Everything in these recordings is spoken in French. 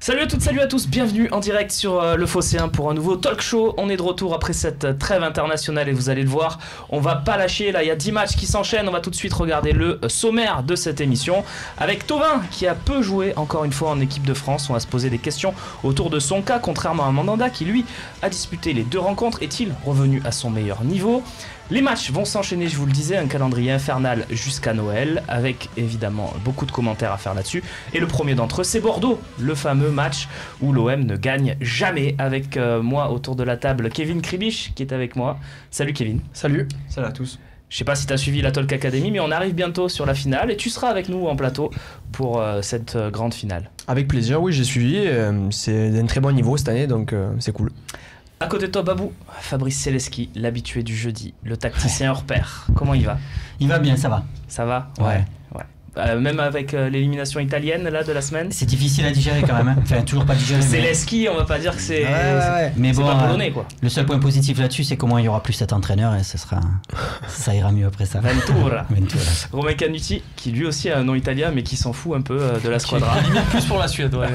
Salut à toutes, salut à tous, bienvenue en direct sur le Phocéen pour un nouveau talk show. On est de retour après cette trêve internationale et vous allez le voir, on va pas lâcher, là il y a 10 matchs qui s'enchaînent. On va tout de suite regarder le sommaire de cette émission avec Thauvin qui a peu joué encore une fois en équipe de France. On va se poser des questions autour de son cas, contrairement à Mandanda qui lui a disputé les 2 rencontres. Est-il revenu à son meilleur niveau ? Les matchs vont s'enchaîner, je vous le disais, un calendrier infernal jusqu'à Noël, avec évidemment beaucoup de commentaires à faire là-dessus. Et le premier d'entre eux, c'est Bordeaux, le fameux match où l'OM ne gagne jamais. Avec moi autour de la table, Kevin Kribisch qui est avec moi. Salut Kevin. Salut à tous. Je sais pas si tu as suivi la Talk Academy, mais on arrive bientôt sur la finale et tu seras avec nous en plateau pour cette grande finale. Avec plaisir, oui, j'ai suivi. C'est d'un très bon niveau cette année, donc c'est cool. À côté de toi, Babou, Fabrice Celeski, l'habitué du jeudi, le tacticien hors pair. Comment il va ? Il va bien, ça va. Ça va ? Ouais. Même avec l'élimination italienne là, de la semaine ? C'est difficile à digérer quand même, hein. Enfin toujours pas digéré. Celeski, on va pas dire que c'est... Mais c'est bon, pas polonais quoi. Le seul point positif là-dessus, c'est qu'au moins il y aura plus cet entraîneur et ça ira mieux après ça. Ventura. Romain Canuti, qui lui aussi a un nom italien mais qui s'en fout un peu de la squadra. Limite plus pour la Suède, ouais.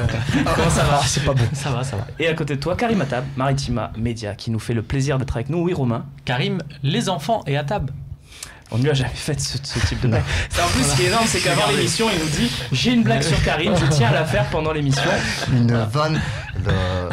Comment ça va ? C'est pas bon. Ça va. Et à côté de toi, Karim Attab, Maritima Media, qui nous fait le plaisir d'être avec nous. Oui, Romain. Karim, les enfants et Attab. On ne lui a jamais fait ce type de blague. En plus, ce qui est énorme, c'est qu'avant l'émission, il nous dit « J'ai une blague sur Karim, je tiens à la faire pendant l'émission. » Une vanne,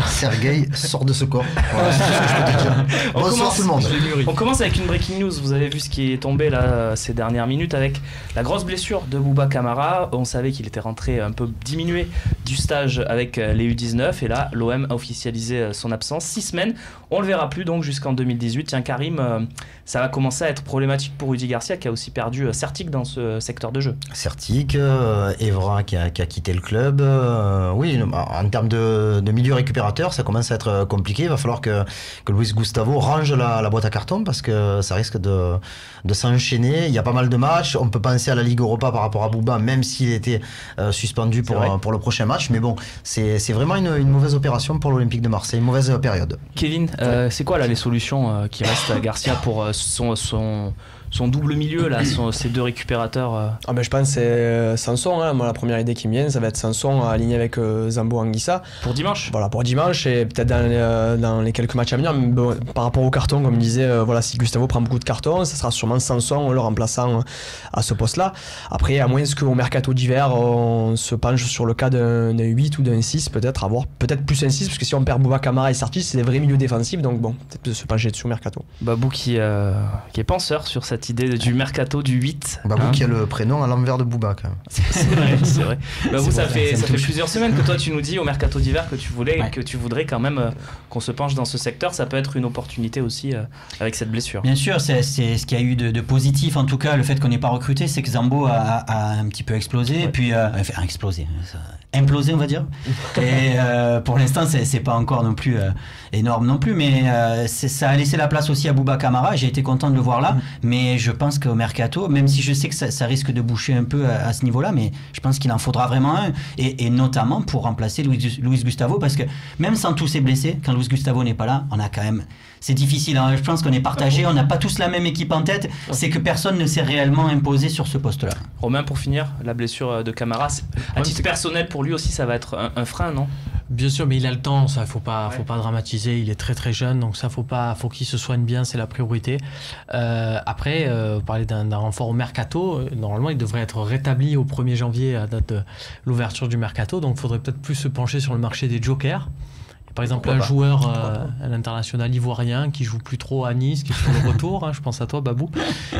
Sergueï sort de ce corps. Voilà, c'est tout ce que je peux te dire. Bonsoir tout le monde. On commence avec une breaking news. Vous avez vu ce qui est tombé là ces dernières minutes avec la grosse blessure de Bouba Kamara. On savait qu'il était rentré un peu diminué du stage avec les U19 et là, l'OM a officialisé son absence. 6 semaines, on le verra plus donc jusqu'en 2018. Tiens, Karim, ça va commencer à être problématique pour Rudy Garcia qui a aussi perdu Certic dans ce secteur de jeu. Certic, Evra qui a quitté le club. Oui, en termes de milieu récupérateur, ça commence à être compliqué. Il va falloir que Luis Gustavo range la boîte à carton parce que ça risque de s'enchaîner. Il y a pas mal de matchs. On peut penser à la Ligue Europa par rapport à Bouba, même s'il était suspendu pour le prochain match. Mais bon, c'est vraiment une mauvaise opération pour l'Olympique de Marseille, une mauvaise période. Kevin, c'est quoi là les solutions qui restent à Garcia pour son double milieu là, ces 2 récupérateurs Je pense que c'est Sanson, hein. Moi la première idée qui me vient, ça va être Sanson aligné avec Zambo Anguissa. Pour dimanche. Voilà, pour dimanche et peut-être dans les quelques matchs à venir. Mais bon, par rapport au carton, comme je disais, si Gustavo prend beaucoup de cartons, ça sera sûrement Sanson le remplaçant à ce poste-là. Après, à moins qu'au mercato d'hiver, on se penche sur le cas d'un 8 ou d'un 6, peut-être, à voir. Peut-être plus un 6, parce que si on perd Bouba Kamara et Sartis, c'est des vrais milieux défensifs, donc bon, peut-être se pencher dessus au mercato. Babou qui est penseur sur cette idée du mercato du 8. Babou qui a le prénom à l'envers de Bouba quand même. C'est vrai. Babou, ça fait plusieurs semaines que toi tu nous dis au mercato d'hiver que tu voudrais quand même qu'on se penche dans ce secteur. Ça peut être une opportunité aussi avec cette blessure. Bien sûr, c'est ce qu'il y a eu de positif en tout cas. Le fait qu'on n'ait pas recruté, c'est que Zambo a un petit peu explosé. Ouais. Puis implosé on va dire. Et pour l'instant c'est pas encore non plus énorme non plus, mais ça a laissé la place aussi à Bouba Kamara. J'ai été content de le voir là, mais je pense qu'au mercato, même si je sais que ça risque de boucher un peu à ce niveau là, mais je pense qu'il en faudra vraiment un, et notamment pour remplacer Luis Gustavo, parce que même sans tous ces blessés, quand Luis Gustavo n'est pas là, on a quand même... C'est difficile, hein. Je pense qu'on est partagé, on n'a pas tous la même équipe en tête, c'est que personne ne s'est réellement imposé sur ce poste-là. Romain, pour finir, la blessure de Camara, à titre personnel pour lui aussi ça va être un frein, non ? Bien sûr, mais il a le temps, ça faut pas dramatiser, il est très très jeune, donc ça faut qu'il se soigne bien, c'est la priorité. Après, parler d'un renfort au mercato, normalement il devrait être rétabli au 1er janvier à date de l'ouverture du mercato, donc il faudrait peut-être plus se pencher sur le marché des jokers. Par exemple, un joueur à l'international ivoirien qui joue plus trop à Nice, qui est sur le retour, hein, je pense à toi Babou,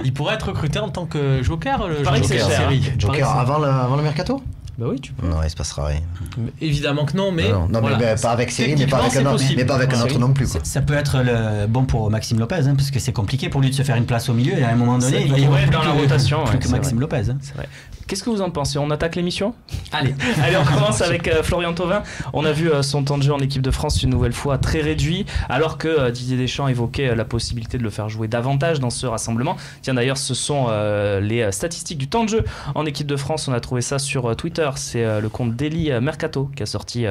il pourrait être recruté en tant que joker, le joker série. Joker avant le mercato ? Bah oui, tu peux. Non, il se passera rien. Évidemment que non, mais... Non, voilà, mais pas avec série, mais pas avec un autre non plus. Quoi. Ça peut être bon pour Maxime Lopez, hein, parce que c'est compliqué pour lui de se faire une place au milieu, et à un moment donné, il va y avoir dans la rotation, plus que Maxime Lopez. Hein. C'est vrai. Qu'est-ce que vous en pensez ? On attaque l'émission ? Allez, on commence avec Florian Thauvin. On a vu son temps de jeu en équipe de France une nouvelle fois très réduit, alors que Didier Deschamps évoquait la possibilité de le faire jouer davantage dans ce rassemblement. Tiens, d'ailleurs, ce sont les statistiques du temps de jeu en équipe de France. On a trouvé ça sur Twitter. C'est le compte Daily Mercato qui a sorti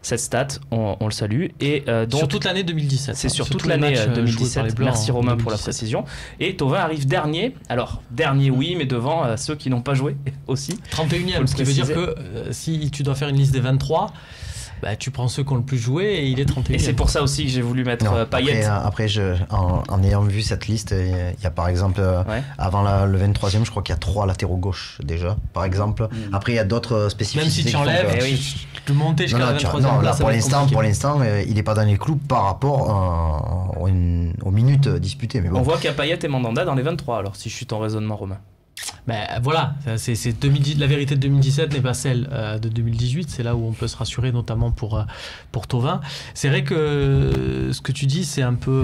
cette stat. On le salue. Et donc, sur toute l'année 2017. C'est sur toute l'année 2017. Merci Romain pour la précision. Et Thauvin arrive dernier. Alors, dernier oui, mais devant ceux qui n'ont pas joué aussi. 31e, ce qui veut dire que si tu dois faire une liste des 23, tu prends ceux qui ont le plus joué et il est 31e. Et c'est pour ça aussi que j'ai voulu mettre Payet. Après en ayant vu cette liste, il y a par exemple, avant le 23e, je crois qu'il y a 3 latéraux gauche déjà, par exemple. Après, il y a d'autres spécificités. Même si tu enlèves, tu peux monter jusqu'à la 23e place. Pour l'instant, il n'est pas dans les clous par rapport aux minutes disputées. Mais bon. On voit qu'il y a Payet et Mandanda dans les 23, alors, si je suis ton raisonnement, Romain. Voilà, la vérité de 2017 n'est pas celle de 2018, c'est là où on peut se rassurer, notamment pour Thauvin. C'est vrai que ce que tu dis, c'est un peu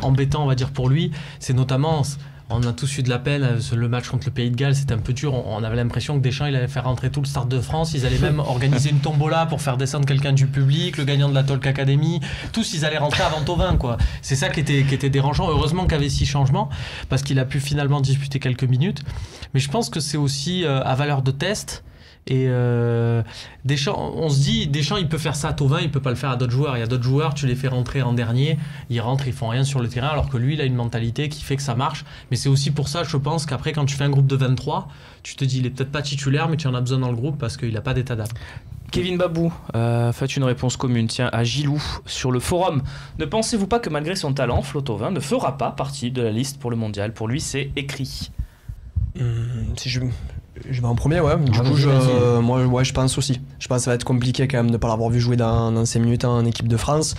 embêtant, on va dire, pour lui. C'est notamment, on a tous eu de la peine, le match contre le Pays de Galles, c'était un peu dur. On avait l'impression que Deschamps, il allait faire rentrer tout le Stade de France. Ils allaient même organiser une tombola pour faire descendre quelqu'un du public, le gagnant de la Talk Academy. Tous, ils allaient rentrer avant Thauvin, quoi. C'est ça qui était dérangeant. Heureusement qu'il y avait 6 changements, parce qu'il a pu finalement disputer quelques minutes. Mais je pense que c'est aussi à valeur de test. Et Deschamps, on se dit, Deschamps, il peut faire ça à Thauvin, il peut pas le faire à d'autres joueurs. Il y a d'autres joueurs, tu les fais rentrer en dernier, ils rentrent, ils font rien sur le terrain, alors que lui, il a une mentalité qui fait que ça marche. Mais c'est aussi pour ça, je pense, qu'après, quand tu fais un groupe de 23, tu te dis, il est peut-être pas titulaire, mais tu en as besoin dans le groupe parce qu'il a pas d'état d'âme. Kevin Babou, faites une réponse commune. Tiens, à Gilou, sur le forum. Ne pensez-vous pas que malgré son talent, Flo Thauvin ne fera pas partie de la liste pour le mondial? Pour lui, c'est écrit. Si je vais en premier, ouais. Du coup, je pense aussi. Je pense que ça va être compliqué quand même de ne pas l'avoir vu jouer dans 5 minutes en équipe de France.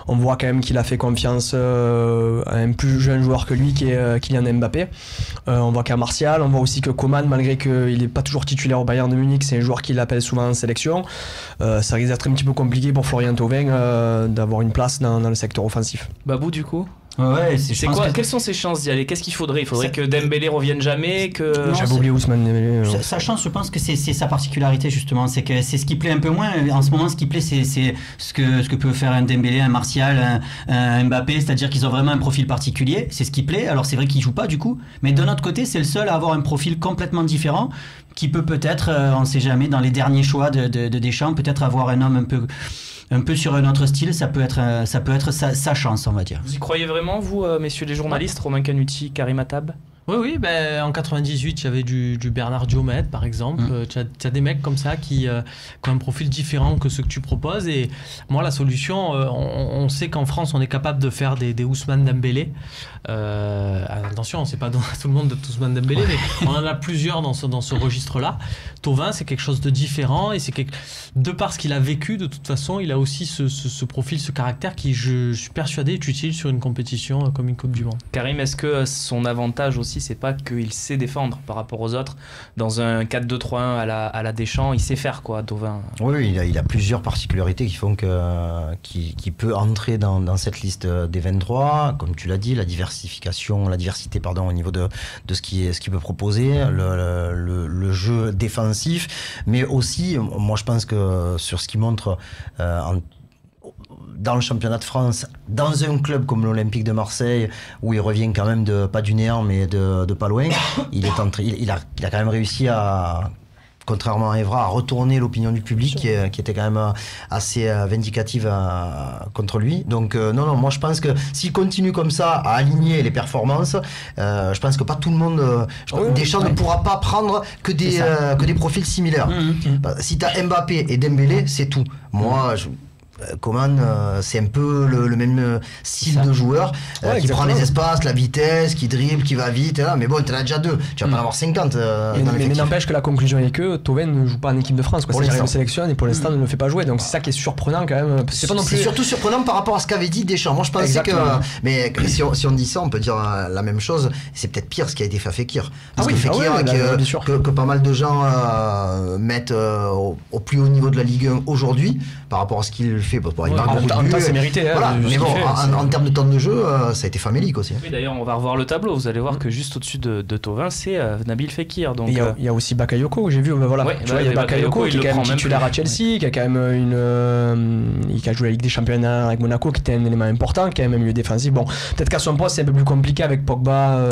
On voit quand même qu'il a fait confiance à un plus jeune joueur que lui, qui est Kylian Mbappé. On voit qu'à Martial, on voit aussi que Coman, malgré qu'il n'est pas toujours titulaire au Bayern de Munich, c'est un joueur qui l'appelle souvent en sélection. Ça risque d'être un petit peu compliqué pour Florian Thauvin d'avoir une place dans le secteur offensif. Babou, du coup? Ouais, Quelles sont ses chances d'y aller? Qu'est-ce qu'il faudrait? Il faudrait que Dembélé revienne jamais, que... J'avais oublié Ousmane Dembélé. Sa chance, je pense que c'est sa particularité, justement. C'est que c'est ce qui plaît un peu moins. En ce moment, ce qui plaît, c'est ce que peut faire un Dembélé, un Martial, un Mbappé. C'est-à-dire qu'ils ont vraiment un profil particulier. C'est ce qui plaît. Alors, c'est vrai qu'ils jouent pas, du coup. Mais d'un autre côté, c'est le seul à avoir un profil complètement différent qui peut peut-être, on ne sait jamais, dans les derniers choix de Deschamps, peut-être avoir un homme un peu sur un autre style, ça peut être sa chance, on va dire. Vous y croyez vraiment, vous, messieurs les journalistes, Romain Canuti, Karim Attab? Oui, en 98, il y avait du Bernard Diomède, par exemple. Tu as des mecs comme ça qui ont un profil différent que ceux que tu proposes. Et moi, la solution, on sait qu'en France, on est capable de faire des Ousmane Dembélé. Attention, c'est pas tout le monde de Ousmane Dembélé, mais on en a plusieurs dans ce registre-là. Thauvin, c'est quelque chose de différent. Et de par ce qu'il a vécu, de toute façon, il a aussi ce profil, ce caractère qui, je suis persuadé, est utile sur une compétition comme une Coupe du Monde. Karim, est-ce que son avantage aussi, c'est pas qu'il sait défendre par rapport aux autres? Dans un 4-2-3-1 à la Deschamps, il sait faire, quoi, Thauvin? Oui, il a plusieurs particularités qui font qu'il peut entrer dans cette liste des 23. Comme tu l'as dit, la diversité au niveau de ce qu'il peut proposer, le jeu défensif, mais aussi, moi je pense que sur ce qu'il montre dans le championnat de France, dans un club comme l'Olympique de Marseille, où il revient quand même pas du néant, mais de pas loin, il a quand même réussi à, contrairement à Evra, à retourner l'opinion du public qui était quand même assez vindicative contre lui. Donc non, moi je pense que s'il continue comme ça à aligner les performances, je pense que pas tout le monde... Deschamps ne pourra pas prendre que des profils similaires. Si tu as Mbappé et Dembélé, c'est tout. Moi, Coman, c'est un peu le même style de joueur qui prend les espaces, la vitesse, qui dribble, qui va vite, mais bon, t'en as déjà 2, tu vas pas en avoir 50 mais n'empêche que la conclusion est que Thauvin ne joue pas en équipe de France, c'est-à-dire qu'il le sélectionne et pour l'instant ne le fait pas jouer, donc c'est ça qui est surprenant quand même. C'est surtout surprenant par rapport à ce qu'avait dit Deschamps. Moi je pensais mais si on dit ça, on peut dire la même chose, c'est peut-être pire ce qui a été fait à Fekir, parce que Fekir, que pas mal de gens mettent au plus haut niveau de la Ligue 1 aujourd'hui par rapport à ce qu'il fait. Il marque beaucoup de buts, c'est mérité. Mais bon, en termes de temps de jeu, ça a été famélique aussi. Oui, d'ailleurs, on va revoir le tableau. Vous allez voir que juste au-dessus de Thauvin, c'est Nabil Fekir. Donc, il y a aussi Bakayoko, j'ai vu. Il y a Bakayoko qui est quand même titulaire à Chelsea, qui a quand même qui a joué la Ligue des Championnats avec Monaco, qui était un élément important, qui a même milieu défensif. Bon, peut-être qu'à son poste, c'est un peu plus compliqué avec Pogba.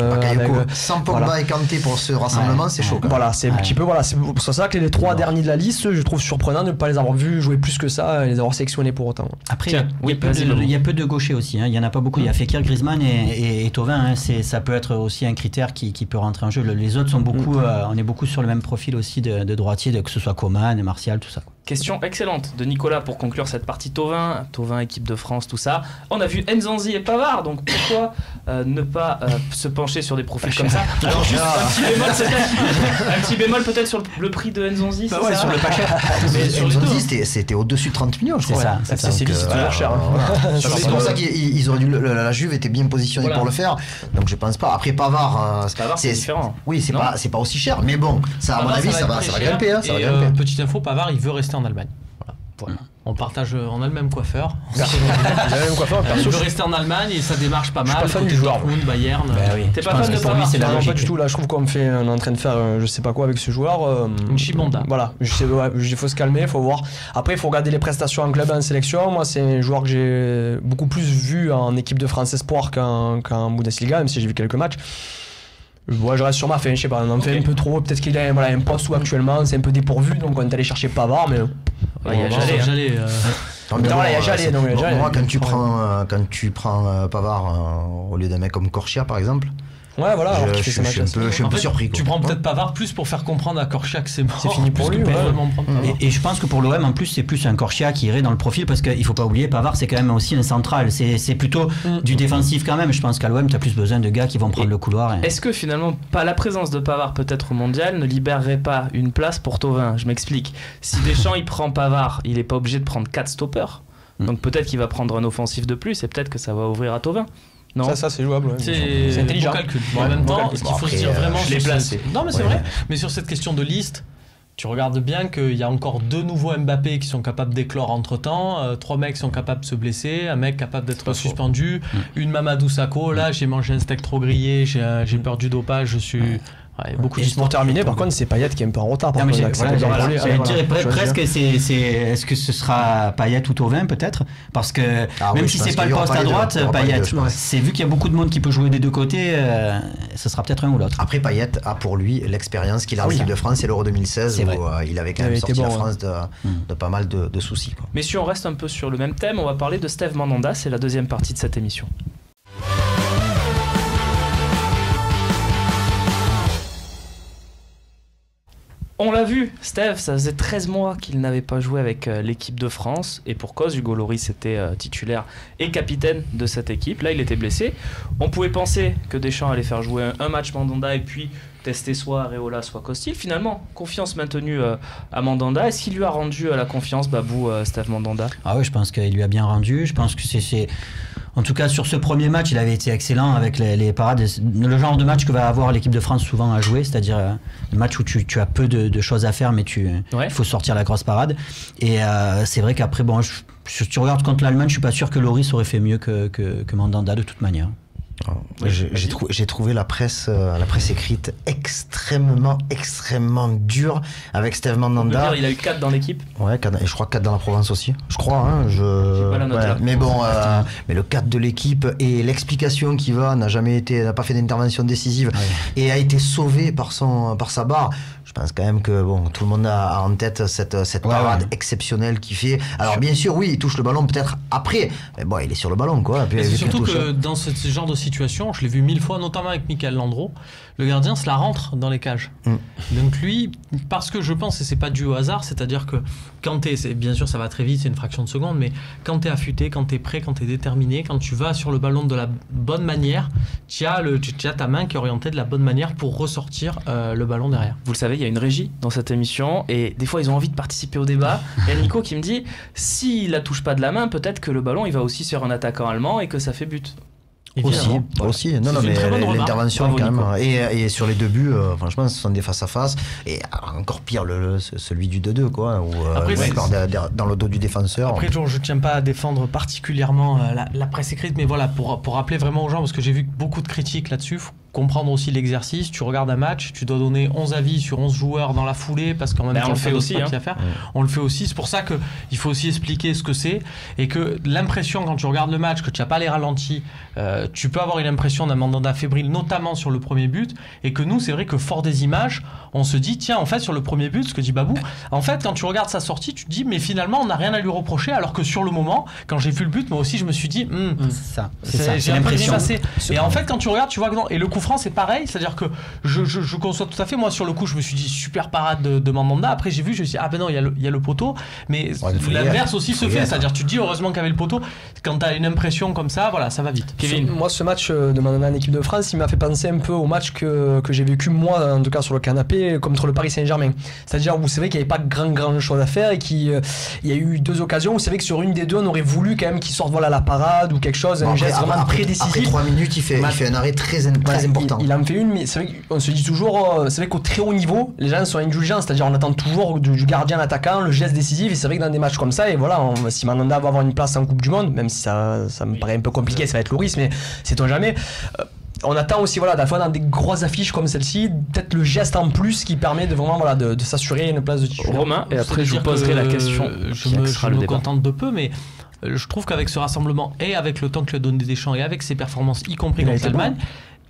Sans Pogba et Kanté pour ce rassemblement, c'est chaud. Voilà, c'est un petit peu. C'est pour ça que les 3 derniers de la liste, je trouve surprenant de ne pas les avoir vus jouer plus que ça, et les avoir sélectionnés pour autant. Après, il y a peu de gauchers aussi, il n'y en a pas beaucoup. Il y a Fekir, Griezmann et Thauvin, ça peut être aussi un critère qui peut rentrer en jeu. Les autres sont beaucoup, on est beaucoup sur le même profil aussi de droitier, que ce soit Coman, Martial, tout ça. Question excellente de Nicolas pour conclure cette partie Thauvin, équipe de France, tout ça. On a vu Nzonzi et Pavard, donc pourquoi ne pas se pencher sur des profils comme ça? Alors juste un petit bémol peut-être sur le prix de Nzonzi, c'est ça? Sur le pas cher. Mais Nzonzi, c'était au-dessus de 30 millions, je crois. C'est ça. C'est toujours cher. C'est pour ça qu'ils auraient dû. La Juve était bien positionnée pour le faire, donc je pense pas. Après Pavard, c'est différent. Oui, c'est pas aussi cher, mais bon, ça à mon avis, ça va grimper. Petite info, Pavard, il veut rester en Allemagne. Voilà. On a le même coiffeur. Il veut rester en Allemagne et ça démarche pas mal. Je suis pas fan du joueur. Bayern. T'es pas fan de Pavard? Non, pas du tout. Là, je trouve qu'on est en train de faire je sais pas quoi avec ce joueur. Une chimonda. Voilà, il faut se calmer, il faut voir. Après, il faut regarder les prestations en club et en sélection. Moi, c'est un joueur que j'ai beaucoup plus vu en équipe de France Espoir qu'en Bundesliga, même si j'ai vu quelques matchs. Je reste sur ma fin, je sais pas, on en fait un peu trop. Peut-être qu'il a un poste où actuellement c'est un peu dépourvu, donc on est allé chercher Pavard, mais. Il y a Jalé. Moi, quand tu prends Pavard au lieu d'un mec comme Corchia, par exemple. Ouais, voilà, je suis un peu surpris. Tu prends peut-être Pavard plus pour faire comprendre à Corchia que c'est mort. C'est fini pour lui. Et je pense que pour l'OM, en plus, c'est plus un Corchia qui irait dans le profil parce qu'il faut pas oublier, Pavard, c'est quand même aussi un central. C'est plutôt du défensif quand même. Je pense qu'à l'OM, tu as plus besoin de gars qui vont prendre le couloir. Est-ce que finalement, pas la présence de Pavard peut-être au mondial ne libérerait pas une place pour Thauvin? Je m'explique. Si Deschamps il prend Pavard, il est pas obligé de prendre 4 stoppers. Donc peut-être qu'il va prendre un offensif de plus et peut-être que ça va ouvrir à Thauvin. Non. Ça c'est jouable. Ouais. C'est intelligent. Calcul. En même temps, ce qu'il faut se dire vraiment, je l'ai placé. Non, mais c'est vrai. Mais sur cette question de liste, tu regardes bien qu'il y a encore 2 nouveaux Mbappé qui sont capables d'éclore entre temps, 3 mecs qui sont capables de se blesser, un mec capable d'être suspendu, une Mamadou Sakho. Là, j'ai mangé un steak trop grillé, j'ai peur du dopage, je suis. Ouais, beaucoup et pour terminer, par contre, c'est Payet qui est un peu en retard. Presque, est-ce que ce sera Payet ou Thauvin peut-être? Parce que même si c'est pas le poste à droite, Payet, c'est vu qu'il y a beaucoup de monde qui peut jouer des deux côtés, ce sera peut-être un ou l'autre. Après, Payet a pour lui l'expérience qu'il a en équipe de France, c'est l'Euro 2016 où il avait quand même sorti la France de pas mal de soucis. Messieurs, on reste un peu sur le même thème. On va parler de Steve Mandanda. C'est la deuxième partie de cette émission. On l'a vu, Steve, ça faisait 13 mois qu'il n'avait pas joué avec l'équipe de France, et pour cause, Hugo Lloris était titulaire et capitaine de cette équipe. Là, il était blessé. On pouvait penser que Deschamps allait faire jouer un match Mandanda et puis tester soit Areola, soit Costil. Finalement, confiance maintenue à Mandanda. Est-ce qu'il lui a rendu la confiance, Babou, Steve Mandanda? Ah oui, je pense qu'il lui a bien rendu. Je pense que c'est... En tout cas, sur ce premier match, il avait été excellent avec les parades. Le genre de match que va avoir l'équipe de France souvent à jouer, c'est-à-dire le match où tu as peu de choses à faire, mais il faut sortir la grosse parade. Et c'est vrai qu'après, bon, si tu regardes contre l'Allemagne, je suis pas sûr que Lloris aurait fait mieux que Mandanda de toute manière. J'ai trouvé la presse écrite extrêmement dure avec Steve Mandanda. Il a eu 4 dans l'équipe. Ouais, et je crois 4 dans la Provence aussi. Je crois. J'ai pas la note là. Mais bon, mais le 4 de l'équipe et l'explication qui n'a pas fait d'intervention décisive et a été sauvé par sa barre. Je pense quand même que tout le monde a en tête cette parade exceptionnelle qu'il fait. Alors bien sûr, oui, il touche le ballon peut-être après, mais bon, il est sur le ballon quoi. C'est surtout que dans ce genre de situation, je l'ai vu 1000 fois, notamment avec Michael Landreau, le gardien se la rentre dans les cages. Donc lui, parce que je pense, et c'est pas dû au hasard, c'est-à-dire que quand bien sûr ça va très vite, c'est une fraction de seconde, mais quand t'es affûté, quand t'es prêt, quand t'es déterminé, quand tu vas sur le ballon de la bonne manière, tu as ta main qui est orientée de la bonne manière pour ressortir le ballon derrière. Vous le savez, il y a une régie dans cette émission et des fois ils ont envie de participer au débat. Il y a Nico qui me dit, s'il la touche pas de la main, peut-être que le ballon il va aussi sur un attaquant allemand et que ça fait but. Aussi. Non, mais l'intervention quand même. Et sur les 2 buts, franchement, ce sont des face-à-face. Et encore pire, celui du 2-2, quoi. Où dans le dos du défenseur. Après, je tiens pas à défendre particulièrement la presse écrite, mais voilà, pour rappeler vraiment aux gens, parce que j'ai vu beaucoup de critiques là-dessus, faut comprendre aussi l'exercice. Tu regardes un match, tu dois donner 11 avis sur 11 joueurs dans la foulée, parce qu'en même temps, on le fait aussi. À faire. On le fait aussi. C'est pour ça qu'il faut aussi expliquer ce que c'est. Et que l'impression, quand tu regardes le match, que tu n'as pas les ralentis, tu peux avoir une impression d'un Mandanda fébrile, notamment sur le premier but. Et que nous, c'est vrai que fort des images, on se dit, tiens, en fait, sur le premier but, ce que dit Babou, en fait, quand tu regardes sa sortie, tu te dis, mais finalement, on n'a rien à lui reprocher. Alors que sur le moment, quand j'ai vu le but, moi aussi, je me suis dit, c'est ça. C'est l'impression. Et en fait, quand tu regardes, tu vois que non. Et le coup France, c'est pareil. C'est-à-dire que je conçois tout à fait. Moi, sur le coup, je me suis dit super parade de Mandanda. Après, j'ai vu, je me suis dit, ah ben non, il y a le poteau. Mais l'inverse aussi se fait. C'est-à-dire, tu te dis, heureusement qu'il y avait le poteau. Quand tu as une impression comme ça, voilà, ça va vite. Kevin. Moi, ce match de Mandanda en équipe de France, il m'a fait penser un peu au match que j'ai vécu, moi, en tout cas sur le canapé, contre le Paris Saint-Germain. C'est-à-dire où c'est vrai qu'il n'y avait pas grand chose à faire et qu'il y a eu 2 occasions où c'est vrai que sur une des 2, on aurait voulu quand même qu'il sorte la parade ou quelque chose, un geste vraiment très décisif. Après 3 minutes, il fait un arrêt très important. Il en fait une, mais c'est vrai qu'on se dit toujours, c'est vrai qu'au très haut niveau, les gens sont indulgents, c'est-à-dire on attend toujours du gardien attaquant le geste décisif, et c'est vrai que dans des matchs comme ça, et voilà, si Mandanda va avoir une place en Coupe du Monde, même si ça me paraît un peu compliqué, ça va être Loris, mais sait-on jamais. On attend aussi, voilà, fois dans des grosses affiches comme celle-ci, peut-être le geste en plus qui permet de vraiment de s'assurer une place de titulaire. Romain, et après je vous poserai la question. Je me contente de peu, mais je trouve qu'avec ce rassemblement et avec le temps que lui a donné Deschamps et avec ses performances, y compris contre l'Allemagne,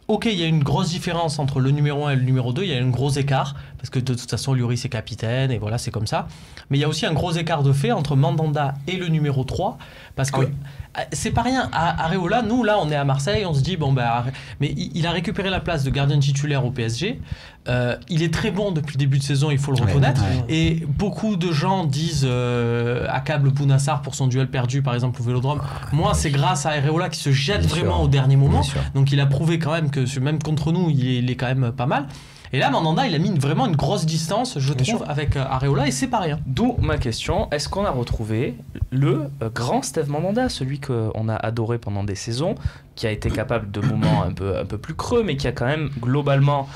ok, il y a une grosse différence entre le numéro 1 et le numéro 2, il y a un gros écart, parce que de toute façon, Lloris est capitaine, et voilà, c'est comme ça. Mais il y a aussi un gros écart de fait entre Mandanda et le numéro 3, parce que c'est pas rien. Areola, nous, là, on est à Marseille, on se dit, mais il a récupéré la place de gardien titulaire au PSG. Il est très bon depuis le début de saison, il faut le reconnaître. Et beaucoup de gens disent accable Bounassar pour son duel perdu, par exemple, au Vélodrome. Moi, c'est grâce à Areola qui se jette vraiment au dernier moment. Donc, il a prouvé quand même que même contre nous, il est quand même pas mal. Et là, Mandanda, il a mis vraiment une grosse distance, je trouve, avec Areola, et c'est pas rien. D'où ma question, est-ce qu'on a retrouvé le grand Steve Mandanda, celui qu'on a adoré pendant des saisons, qui a été capable de moments un peu plus creux, mais qui a quand même globalement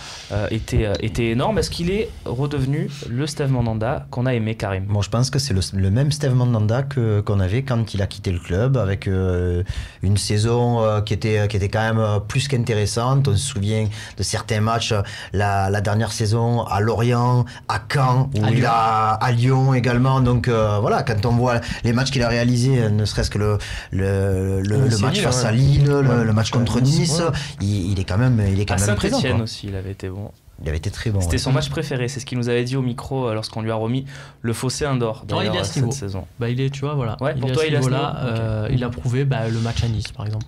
été énorme. Est-ce qu'il est redevenu le Steve Mandanda qu'on a aimé, Karim? Bon, je pense que c'est le même Steve Mandanda qu'on avait quand il a quitté le club, avec une saison qui était quand même plus qu'intéressante. On se souvient de certains matchs, la dernière saison à Lorient, à Caen, à Lyon également. Donc voilà, quand on voit les matchs qu'il a réalisés, ne serait-ce que le match face à Lille, le match contre Nice, il est quand même présent. À Saint-Etienne aussi, il avait été bon. Il avait été très bon. C'était son match préféré, c'est ce qu'il nous avait dit au micro lorsqu'on lui a remis le Phocéen d'or cette saison. Il est, tu vois, voilà. Ouais, pour toi, il est à ce niveau-là. Il a prouvé le match à Nice, par exemple.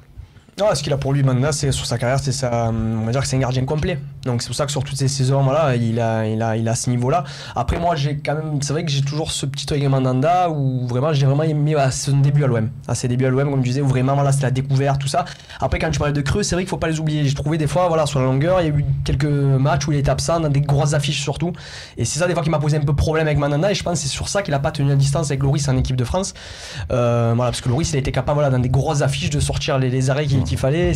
Non, ce qu'il a pour lui maintenant, c'est sur sa carrière, on va dire que c'est un gardien complet. Donc c'est pour ça que sur toutes ces saisons, voilà, il a ce niveau-là. Après moi, c'est vrai que j'ai toujours ce petit œil Mandanda où vraiment j'ai vraiment aimé son début à l'OM. Ses débuts à l'OM, comme je disais, où vraiment voilà, c'était la découverte, tout ça. Après quand tu parlais de creux, c'est vrai qu'il faut pas les oublier. J'ai trouvé des fois, voilà, sur la longueur, il y a eu quelques matchs où il était absent, dans des grosses affiches surtout. Et c'est ça des fois qui m'a posé un peu problème avec Mandanda. Et je pense que c'est sur ça qu'il a pas tenu la distance avec Loris en équipe de France. Voilà, parce que Loris, il a été capable, voilà, dans des grosses affiches de sortir les arrêts qu'il fallait.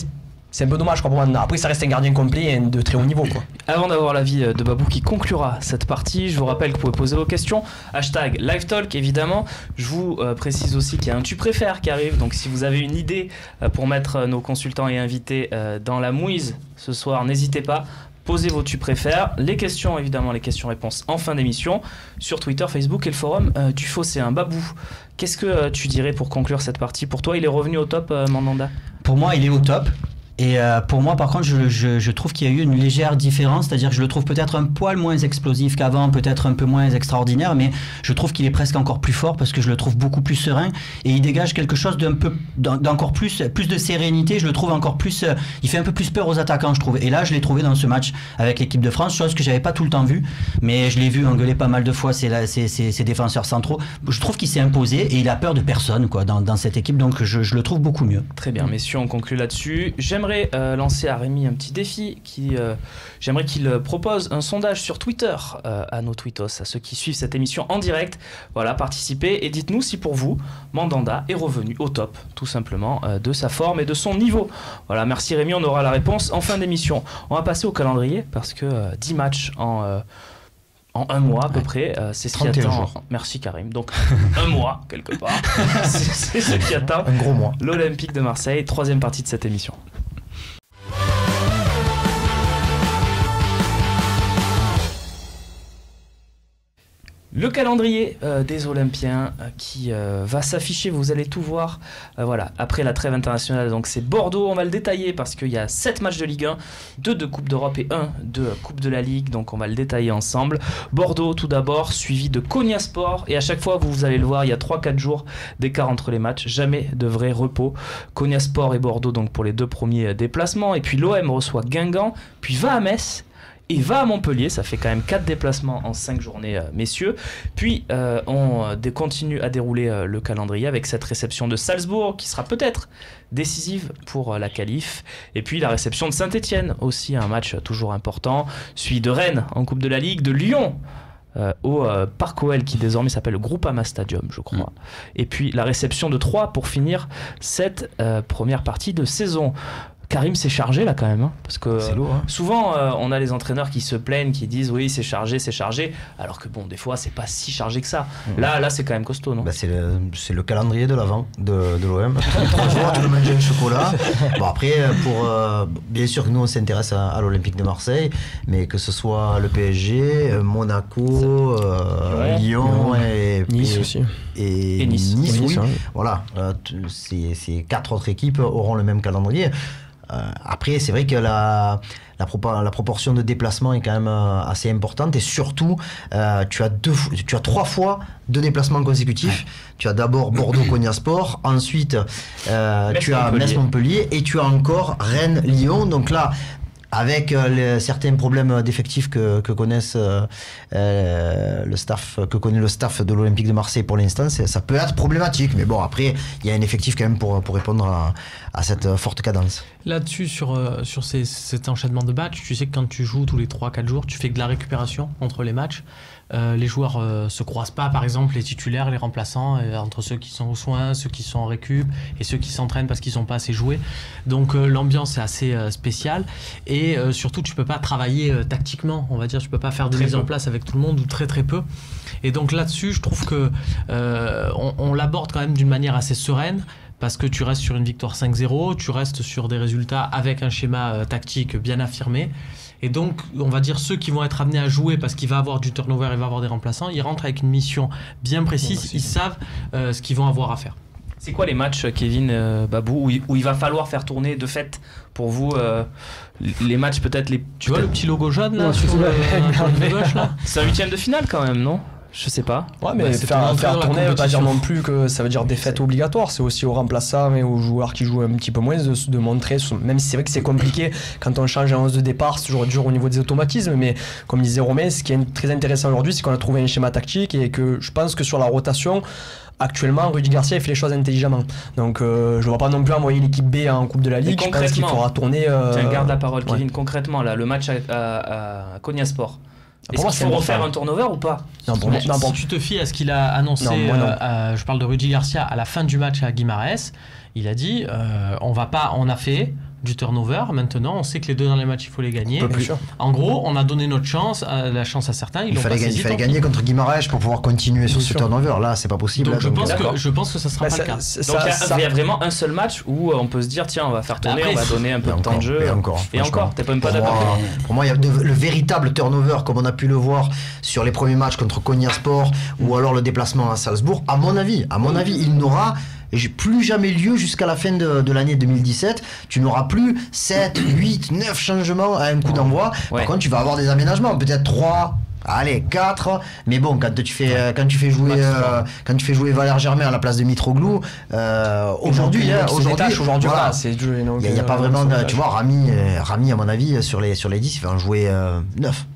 C'est un peu dommage pour Mandanda. Après, ça reste un gardien complet et de très haut niveau, quoi. Avant d'avoir l'avis de Babou qui conclura cette partie, je vous rappelle que vous pouvez poser vos questions. Hashtag LiveTalk, évidemment. Je vous précise aussi qu'il y a un Tu préfères qui arrive. Donc, si vous avez une idée pour mettre nos consultants et invités dans la mouise ce soir, n'hésitez pas. Posez vos Tu préfères. Les questions, évidemment, les questions-réponses en fin d'émission sur Twitter, Facebook et le forum du Phocéen. Babou, qu'est-ce que tu dirais pour conclure cette partie? Pour toi, il est revenu au top, Mandanda? Pour moi, il est au top. Et pour moi, par contre, je trouve qu'il y a eu une légère différence, c'est-à-dire que je le trouve peut-être un poil moins explosif qu'avant, peut-être un peu moins extraordinaire, mais je trouve qu'il est presque encore plus fort parce que je le trouve beaucoup plus serein et il dégage quelque chose d'encore plus de sérénité. Je le trouve encore plus, il fait un peu plus peur aux attaquants, je trouve. Et là, je l'ai trouvé dans ce match avec l'équipe de France, chose que j'avais pas tout le temps vue, mais je l'ai vu engueuler pas mal de fois ses défenseurs centraux. Je trouve qu'il s'est imposé et il a peur de personne, quoi, dans cette équipe, donc je le trouve beaucoup mieux. Très bien, messieurs, on conclut là-dessus. J'aimerais lancer à Rémi un petit défi. J'aimerais qu'il propose un sondage sur Twitter à nos tweetos, à ceux qui suivent cette émission en direct. Voilà, participez et dites-nous si pour vous, Mandanda est revenu au top, tout simplement, de sa forme et de son niveau. Voilà, merci Rémi, on aura la réponse en fin d'émission. On va passer au calendrier parce que 10 matchs en un mois à peu près, c'est ce qui attend. Jours. Merci Karim. Donc un mois quelque part. c'est ce qui attend. Un gros mois. L'Olympique de Marseille, 3e partie de cette émission. Le calendrier des Olympiens qui va s'afficher, vous allez tout voir voilà, après la trêve internationale. Donc c'est Bordeaux, on va le détailler parce qu'il y a 7 matchs de Ligue 1, 2 de Coupe d'Europe et 1 de Coupe de la Ligue. Donc on va le détailler ensemble. Bordeaux tout d'abord, suivi de Konyaspor. Et à chaque fois, vous allez le voir, il y a 3-4 jours d'écart entre les matchs. Jamais de vrai repos. Konyaspor et Bordeaux donc pour les 2 premiers déplacements. Et puis l'OM reçoit Guingamp, puis va à Metz. Et va à Montpellier, ça fait quand même 4 déplacements en 5 journées, messieurs. Puis on continue à dérouler le calendrier avec cette réception de Salzbourg qui sera peut-être décisive pour la qualif. Et puis la réception de Saint-Etienne, aussi un match toujours important. Suivi de Rennes en Coupe de la Ligue, de Lyon au Parc OL qui désormais s'appelle le Groupama Stadium, je crois. Et puis la réception de Troyes pour finir cette première partie de saison. Karim, c'est chargé là quand même, hein, parce que lourd, hein. Souvent on a les entraîneurs qui se plaignent, qui disent oui c'est chargé, alors que bon des fois c'est pas si chargé que ça. Là c'est quand même costaud, non? C'est le calendrier de l'avant de l'OM. 3 jours, tu peux manger un chocolat. Bon après, bien sûr que nous on s'intéresse à l'Olympique de Marseille, mais que ce soit le PSG, Monaco, Lyon et Nice aussi. Et Nice, oui. Voilà, ces 4 autres équipes auront le même calendrier. Après, c'est vrai que la proportion de déplacement est quand même assez importante et surtout, tu as 3 fois 2 déplacements consécutifs. Tu as d'abord Bordeaux-Konyaspor, ensuite tu as Metz-Montpellier et tu as encore Rennes-Lyon. Donc là, avec certains problèmes d'effectifs que connaissent que connaît le staff de l'Olympique de Marseille pour l'instant, ça peut être problématique. Mais bon, après, il y a un effectif quand même pour répondre à cette forte cadence. Là-dessus, sur cet enchaînement de matchs, tu sais que quand tu joues tous les 3-4 jours, tu fais de la récupération entre les matchs. Les joueurs se croisent pas, par exemple les titulaires, les remplaçants, entre ceux qui sont aux soins, ceux qui sont en récup et ceux qui s'entraînent parce qu'ils sont pas assez joués. Donc l'ambiance est assez spéciale et surtout tu peux pas travailler tactiquement, on va dire, tu peux pas faire de mise en place avec tout le monde ou très peu. Et donc là-dessus, je trouve que on l'aborde quand même d'une manière assez sereine. Parce que tu restes sur une victoire 5-0, tu restes sur des résultats avec un schéma tactique bien affirmé. Et donc, on va dire ceux qui vont être amenés à jouer parce qu'il va avoir du turnover, il va avoir des remplaçants, ils rentrent avec une mission bien précise, ils savent ce qu'ils vont avoir à faire. C'est quoi les matchs, Kevin, Babou, où il va falloir faire tourner de fait pour vous les matchs peut-être les... Tu vois le petit logo jaune là, sur le gauche là? C'est un 8e de finale quand même, non? Je sais pas. Ouais, mais faire tourner, ça veut pas dire non plus que ça veut dire défaite obligatoire. C'est aussi aux remplaçants et aux joueurs qui jouent un petit peu moins de montrer, même si c'est vrai que c'est compliqué quand on change un 11 de départ, c'est toujours dur au niveau des automatismes. Mais comme disait Romain, ce qui est très intéressant aujourd'hui, c'est qu'on a trouvé un schéma tactique et que je pense que sur la rotation, actuellement, Rudy Garcia il fait les choses intelligemment. Donc je ne vois pas non plus envoyer l'équipe B en Coupe de la Ligue. Je pense qu'il faudra tourner. Tiens, garde la parole, Kevin. Concrètement, là, le match à Konyaspor. Est-ce qu'il faut refaire un turnover ou pas? Si tu te fies à ce qu'il a annoncé, je parle de Rudy Garcia à la fin du match à Guimarães, il a dit on a fait du turnover, maintenant on sait que les 2 derniers matchs il faut les gagner. En gros, on a donné notre chance, la chance à certains. Il fallait gagner contre Guimarães pour pouvoir continuer sur ce turnover. Là, c'est pas possible. Donc, je pense que ça sera pas le cas. Donc il y a vraiment un seul match où on peut se dire tiens, on va faire tourner, on va donner un peu de temps de jeu. Et encore, t'es même pas d'accord? Pour moi, il y a le véritable turnover, comme on a pu le voir sur les premiers matchs contre Konyaspor ou alors le déplacement à Salzbourg. À mon avis, il n'aura plus jamais lieu jusqu'à la fin de l'année 2017. Tu n'auras plus 7, 8, 9 changements à un coup d'envoi. Par contre, tu vas avoir des aménagements, peut-être 3, allez 4, mais bon, quand tu fais jouer Valère Germain à la place de Mitroglou, aujourd'hui voilà, il n'y a pas vraiment tu vois, Rami à mon avis sur les 10 il va en jouer 9.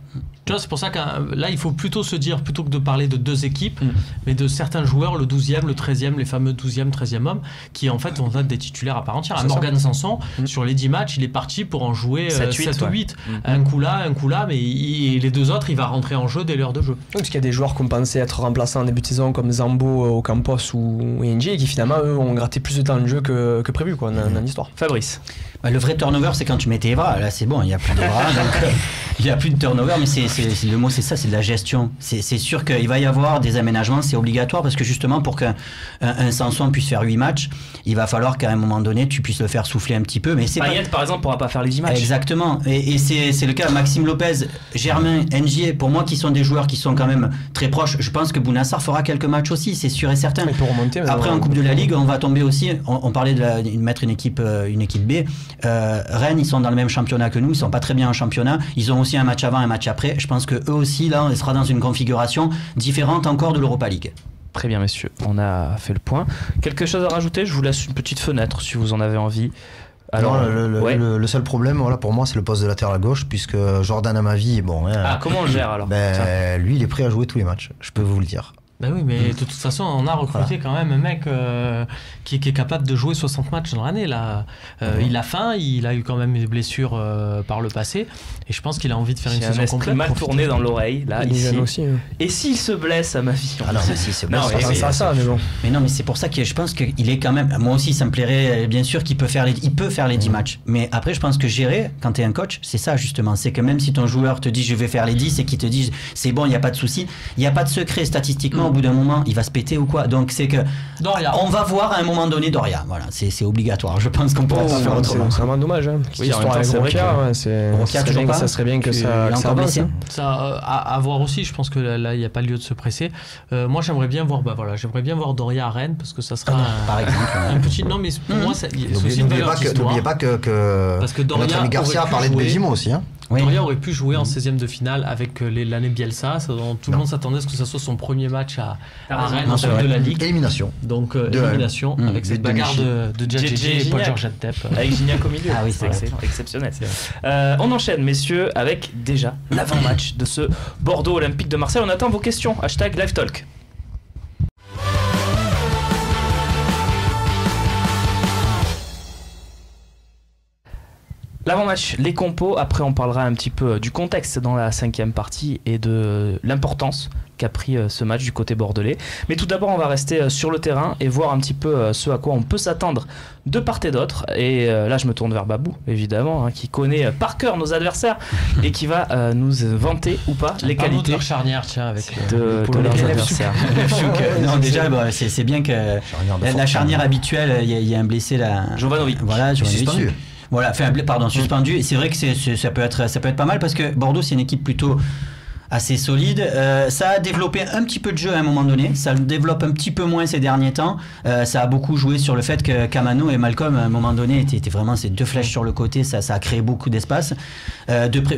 C'est pour ça que là, il faut plutôt se dire, plutôt que de parler de 2 équipes, mais de certains joueurs, le 12e, le 13e, les fameux 12e, 13e hommes, qui en fait vont être des titulaires à part entière. Morgan Sanson, sur les 10 matchs, il est parti pour en jouer 7 ou 8. Un coup là, mais les 2 autres, il va rentrer en jeu dès l'heure de jeu. Oui, parce qu'il y a des joueurs qu'on pensait être remplaçants en début de saison, comme Zambo, Ocampos ou Engie, et qui finalement, eux, ont gratté plus de temps de jeu que prévu dans l'histoire. Fabrice. Le vrai turnover, c'est quand tu mets tes bras. Là, c'est bon, il n'y a plus de bras, donc il n'y a plus de turnover, mais le mot, c'est ça, c'est de la gestion. C'est sûr qu'il va y avoir des aménagements, c'est obligatoire, parce que justement, pour qu'un Sanson puisse faire 8 matchs, il va falloir qu'à un moment donné, tu puisses le faire souffler un petit peu. Mais Payet, par exemple, ne pourra pas faire les 10 matchs. Exactement. Et c'est le cas. Maxime Lopez, Germain, Ngier, pour moi, qui sont des joueurs qui sont quand même très proches. Je pense que Bounassar fera quelques matchs aussi, c'est sûr et certain. Il peut remonter. Après, en Coupe de la Ligue, on va tomber aussi. On parlait de mettre une équipe B. Rennes, ils sont dans le même championnat que nous, ils sont pas très bien en championnat, ils ont aussi un match avant, un match après. Je pense que eux aussi, là, on sera dans une configuration différente encore de l'Europa League. Très bien, messieurs, on a fait le point. Quelque chose à rajouter? Je vous laisse une petite fenêtre si vous en avez envie. Alors, le seul problème, voilà, pour moi, c'est le poste de latéral gauche, puisque Jordan Amavi, bon. Comment on le gère alors? Lui, il est prêt à jouer tous les matchs, je peux vous le dire. Ben oui, mais de toute façon, on a recruté quand même un mec qui est capable de jouer 60 matchs dans l'année. Là. Il a faim, il a eu quand même des blessures par le passé, et je pense qu'il a envie de faire une saison complète. Mal tourné dans l'oreille, là, il ici. aussi, hein. Et s'il se blesse à ma vie? Ah non, mais si, c'est bon, c'est ça, mais bon. Mais non, mais c'est pour ça que je pense qu'il est quand même. Moi aussi, ça me plairait, bien sûr, qu'il peut faire les 10 matchs. Mais après, je pense que gérer, quand tu es un coach, c'est ça justement. C'est que même si ton joueur te dit je vais faire les 10 et qu'il te dit c'est bon, il n'y a pas de souci, il n'y a pas de secret statistiquement. Au bout d'un moment, il va se péter ou quoi. Donc c'est que Doria. On va voir à un moment donné Doria. Voilà, c'est obligatoire. Je pense qu'on pourra pas faire autrement. C'est vraiment dommage. Hein. Oui, en même temps, c'est vrai que ça serait bien que ça avance. Ça à voir aussi. Je pense que là, il n'y a pas lieu de se presser. Moi, j'aimerais bien voir Doria à Rennes, parce que ça sera par exemple un petit. Non, mais pour moi, c'est aussi une valeur d'histoire. N'oubliez pas que notre ami Garcia parlait de Belgium aussi. Hein. Oui. Doria aurait pu jouer en 16e de finale avec l'année Bielsa. Tout le monde s'attendait à ce que ça soit son premier match à Rennes en Coupe de la Ligue. Élimination. Donc élimination avec cette bagarre de Djadji et Paul Georges Tep. Avec Gignac au milieu. Ah oui, c'est excellent, exceptionnel. On enchaîne, messieurs, avec déjà l'avant-match de ce Bordeaux Olympique de Marseille. On attend vos questions. #LiveTalk. L'avant-match, les compos. Après, on parlera un petit peu du contexte dans la 5e partie et de l'importance qu'a pris ce match du côté bordelais. Mais tout d'abord, on va rester sur le terrain et voir un petit peu ce à quoi on peut s'attendre de part et d'autre. Et là, je me tourne vers Babou, évidemment, qui connaît par cœur nos adversaires et qui va nous vanter ou pas les qualités de leur charnière, tiens, avec de leurs adversaires. Non, déjà, c'est bien que la charnière habituelle, il y a un blessé là. Jovanovic. Voilà, Suspendu. Voilà, suspendu. Et c'est vrai que ça peut être pas mal, parce que Bordeaux, c'est une équipe plutôt assez solide. Ça a développé un petit peu de jeu à un moment donné. Ça le développe un petit peu moins ces derniers temps. Ça a beaucoup joué sur le fait que Camano et Malcolm, à un moment donné, étaient vraiment ces deux flèches sur le côté. Ça a créé beaucoup d'espace.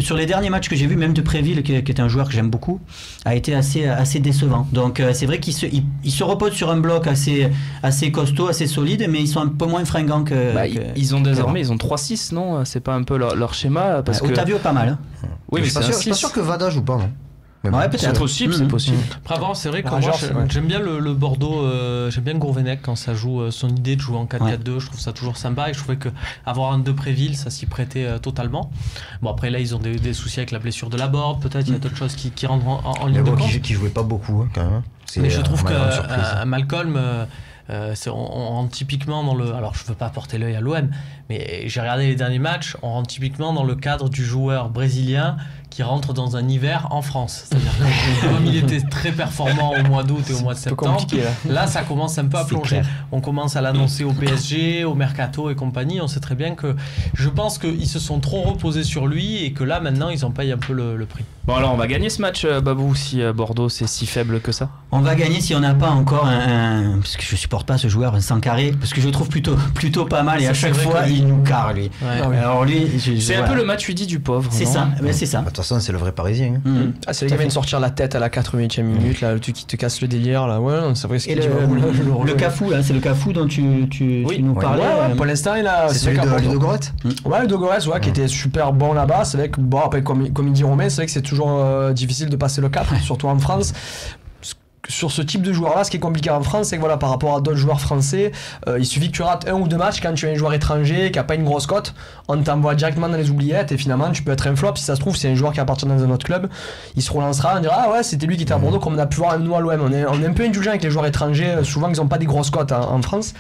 Sur les derniers matchs que j'ai vus, même Depréville, qui est un joueur que j'aime beaucoup, a été assez décevant. Donc c'est vrai qu'ils se reposent sur un bloc assez costaud, assez solide, mais ils sont un peu moins fringants que... Ils ont désormais, ils ont 3-6, non? C'est pas un peu leur schéma parce que... Otavio, pas mal. Hein. Oui, mais je suis pas sûr que Vada joue pas, non? Ouais, peut-être. C'est possible, c'est possible. Après, avant, c'est vrai que moi, j'aime bien le Bordeaux, j'aime bien Gourvenec quand ça joue son idée de jouer en 4-4-2. Je trouve ça toujours sympa, et je trouvais qu'avoir un Depréville, ça s'y prêtait totalement. Bon, après, là, ils ont des soucis avec la blessure de Laborde, peut-être, il y a d'autres choses qui rentrent en ligne de compte. Qui jouait pas beaucoup, hein, quand même. Mais je trouve que Malcolm. On rentre typiquement dans le... Alors je veux pas porter l'œil à l'OM, mais j'ai regardé les derniers matchs, on rentre typiquement dans le cadre du joueur brésilien qui rentre dans un hiver en France. C'est-à-dire que comme il était très performant au mois d'août et au mois de septembre, là ça commence un peu à plonger. Clair. On commence à l'annoncer au PSG, au Mercato et compagnie. On sait très bien que je pense qu'ils se sont trop reposés sur lui et que là maintenant ils en payent un peu le prix. Bon, alors on va gagner ce match, Babou, si Bordeaux c'est si faible que ça? On va gagner si on n'a pas encore parce que je supporte pas ce joueur sans carré, parce que je le trouve plutôt pas mal, et à chaque fois il nous carre lui. Ouais. Alors lui, c'est un peu le match Udi du pauvre. C'est ça, c'est ça. De toute façon, c'est le vrai Parisien. C'est lui qui vient de sortir la tête à la 80e minute, là, le truc qui te casse le délire là. Ouais, non, c'est vrai ce qu'il dit. Le Cafou là, c'est le Cafou dont tu nous parlais. Ouais, pour l'instant il a. C'est celui de Ludogorets. Ouais, Ludogorets, qui était super bon là-bas. C'est vrai que bon, après comme il dit Romain, c'est vrai que c'est toujours difficile de passer le cap, surtout en France. Sur ce type de joueur-là, ce qui est compliqué en France, c'est que voilà, par rapport à d'autres joueurs français, il suffit que tu rates 1 ou 2 matchs quand tu es un joueur étranger qui n'a pas une grosse cote, on t'envoie directement dans les oubliettes et finalement tu peux être un flop. Si ça se trouve, c'est un joueur qui appartient dans un autre club, il se relancera, on dira ah ouais, c'était lui qui était à Bordeaux, comme on a pu voir nous à l'OM. On est un peu indulgent avec les joueurs étrangers, souvent ils n'ont pas des grosses cotes en France.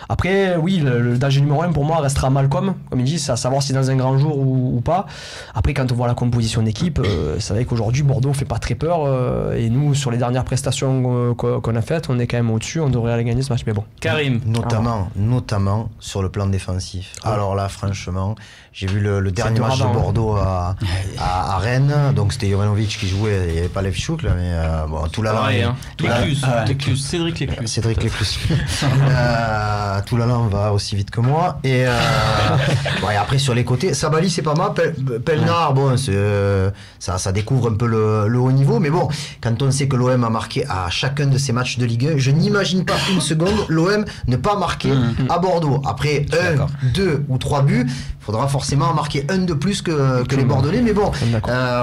Après, oui, le danger numéro 1 pour moi restera Malcolm, comme il dit, c'est à savoir si dans un grand jour ou pas. Après, quand on voit la composition d'équipe, c'est vrai qu'aujourd'hui Bordeaux fait pas très peur, et nous, sur les dernières prestations qu'on a faites, on est quand même au-dessus, on devrait aller gagner ce match, mais bon. Karim. Notamment sur le plan défensif. Alors là, franchement, j'ai vu le dernier match de Bordeaux à Rennes, donc c'était Jovanovic qui jouait, il n'y avait pas Levchuk là, mais bon, Cédric Léclus. Cédric Léclus. Toulalan va aussi vite que moi. Et, bon, et après sur les côtés, Sabali c'est pas mal. Pelnard, bon, ça découvre un peu le haut niveau, mais bon, quand on sait que l'OM a marqué à chacun de ses matchs de Ligue 1, je n'imagine pas une seconde l'OM ne pas marquer à Bordeaux. Après 1, 2 ou 3 buts, il faudra forcément en marquer un de plus que les Bordelais, mais bon,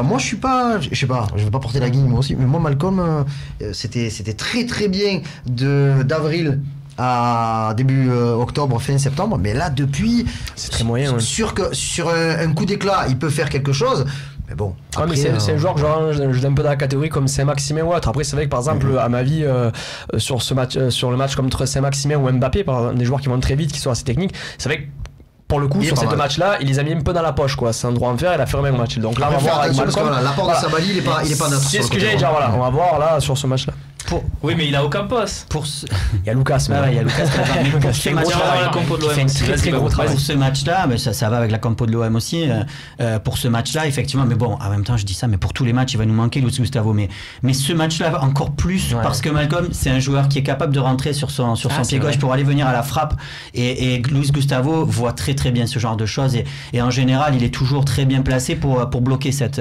moi je sais pas, je vais pas porter la guigne moi aussi, mais moi Malcolm, c'était très très bien d'avril à début octobre, fin septembre, mais là depuis, c'est très moyen. Sur un coup d'éclat, il peut faire quelque chose. Mais bon, après, mais c'est un joueur que je donne un peu dans la catégorie comme Saint-Maximin ou autre. Après, c'est vrai que par exemple, à ma vie, sur le match contre Saint-Maximin ou Mbappé, par exemple, des joueurs qui vont très vite, qui sont assez techniques, c'est vrai que pour le coup, sur ces deux matchs-là, il les a mis un peu dans la poche, quoi. C'est un droit à faire, il a fait le même match. Donc là, on va voir avec Malcolm. L'apport de Sabali, il est pas neutre. C'est ce que j'allais dire, voilà. On va voir là sur ce match-là. Oui, mais il a aucun poste. Il y a Lucas, il y a Lucas qui pour ce match-là, mais ça va avec la compo de l'OM aussi. Pour ce match-là, effectivement, mais bon, en même temps, je dis ça, mais pour tous les matchs, il va nous manquer Luis Gustavo. Mais ce match-là, encore plus, parce que Malcolm, c'est un joueur qui est capable de rentrer sur son pied gauche pour aller venir à la frappe. Et Luis Gustavo voit très très bien ce genre de choses. Et en général, il est toujours très bien placé pour bloquer cette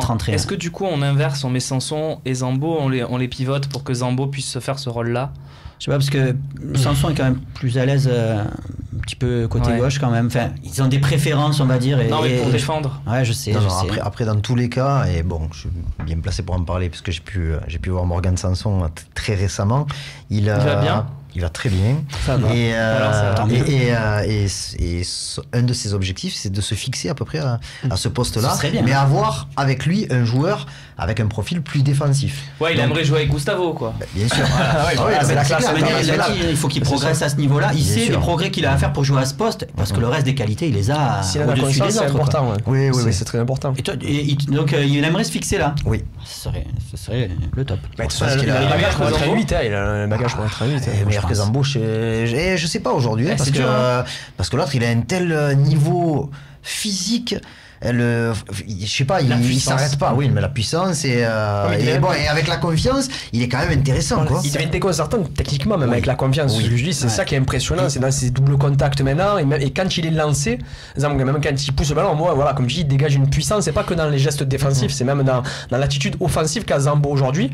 rentrée. Est-ce que du coup, on inverse, on met Sanson et Zambo, on les pivote pour que Zambo puisse se faire ce rôle-là? Je sais pas, parce que Sanson est quand même plus à l'aise un petit peu côté gauche quand même. Enfin, ils ont des préférences, on va dire. Non, mais pour défendre. Ouais, je sais. Après, dans tous les cas, et bon, je suis bien placé pour en parler parce que j'ai pu voir Morgan Sanson très récemment. Il va bien. Il va très bien. Ça va. Et un de ses objectifs, c'est de se fixer à peu près à ce poste-là, mais avoir avec lui un joueur avec un profil plus défensif. Ouais, il aimerait jouer avec Gustavo, quoi. Bien sûr. Il faut qu'il progresse à ce niveau-là. Il sait les progrès qu'il a à faire pour jouer à ce poste, parce que le reste des qualités, il les a au-dessus des autres. C'est important. Oui, c'est très important. Donc, il aimerait se fixer là. Oui. Ce serait le top. Il a le bagage pour être à 8. Il a le bagage pour être à 8. Meilleur que Zambo, je sais pas aujourd'hui, parce que l'autre, il a un tel niveau physique. Je sais pas, il s'arrête pas. Oui, mais la puissance et avec la confiance, il est quand même intéressant. Quoi. Il devient déconcertant techniquement, même avec la confiance. Ce que je dis, c'est ça qui est impressionnant, c'est dans ses doubles contacts maintenant. Et quand il est lancé, même quand il pousse le ballon, moi, voilà, comme je dis, il dégage une puissance. C'est pas que dans les gestes défensifs, c'est même dans l'attitude offensive qu'a Zambo aujourd'hui.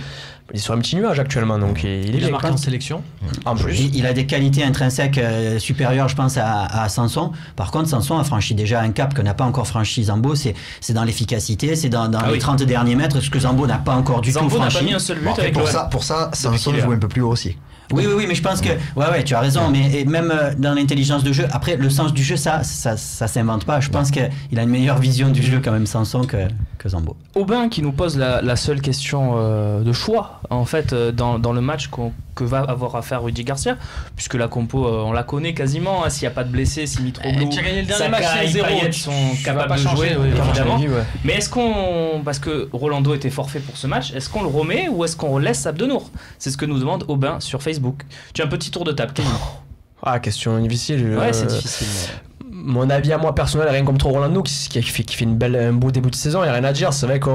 Il est sur un petit nuage actuellement, donc il est marqué en sélection. En plus, il a des qualités intrinsèques supérieures, je pense, à Sanson. Par contre, Sanson a franchi déjà un cap que n'a pas encore franchi Zambo. C'est dans l'efficacité, c'est dans les 30 derniers mètres, ce que Zambo n'a pas encore du tout franchi. Zambo n'a pas mis un seul but avec pour ça, Sanson joue un peu plus haut aussi. Oui, mais je pense que tu as raison, mais même dans l'intelligence de jeu, après le sens du jeu, ça s'invente pas. Je pense qu'il a une meilleure vision du jeu quand même Sanson que Zambo. Aubin qui nous pose la seule question de choix en fait dans le match que va avoir à faire Rudy Garcia, puisque la compo on la connaît quasiment, hein, s'il n'y a pas de blessés, si Mitroglou, Saka et Payet sont capables de jouer, évidemment. Mais est-ce parce que Rolando était forfait pour ce match, est-ce qu'on le remet ou est-ce qu'on laisse Abdenour? C'est ce que nous demande Aubin sur Facebook. Tu as un petit tour de table, Kevin. Question difficile. Ouais, c'est difficile. Mon avis à moi personnel, rien contre Rolando qui fait un beau début de saison, il n'y a rien à dire. C'est vrai que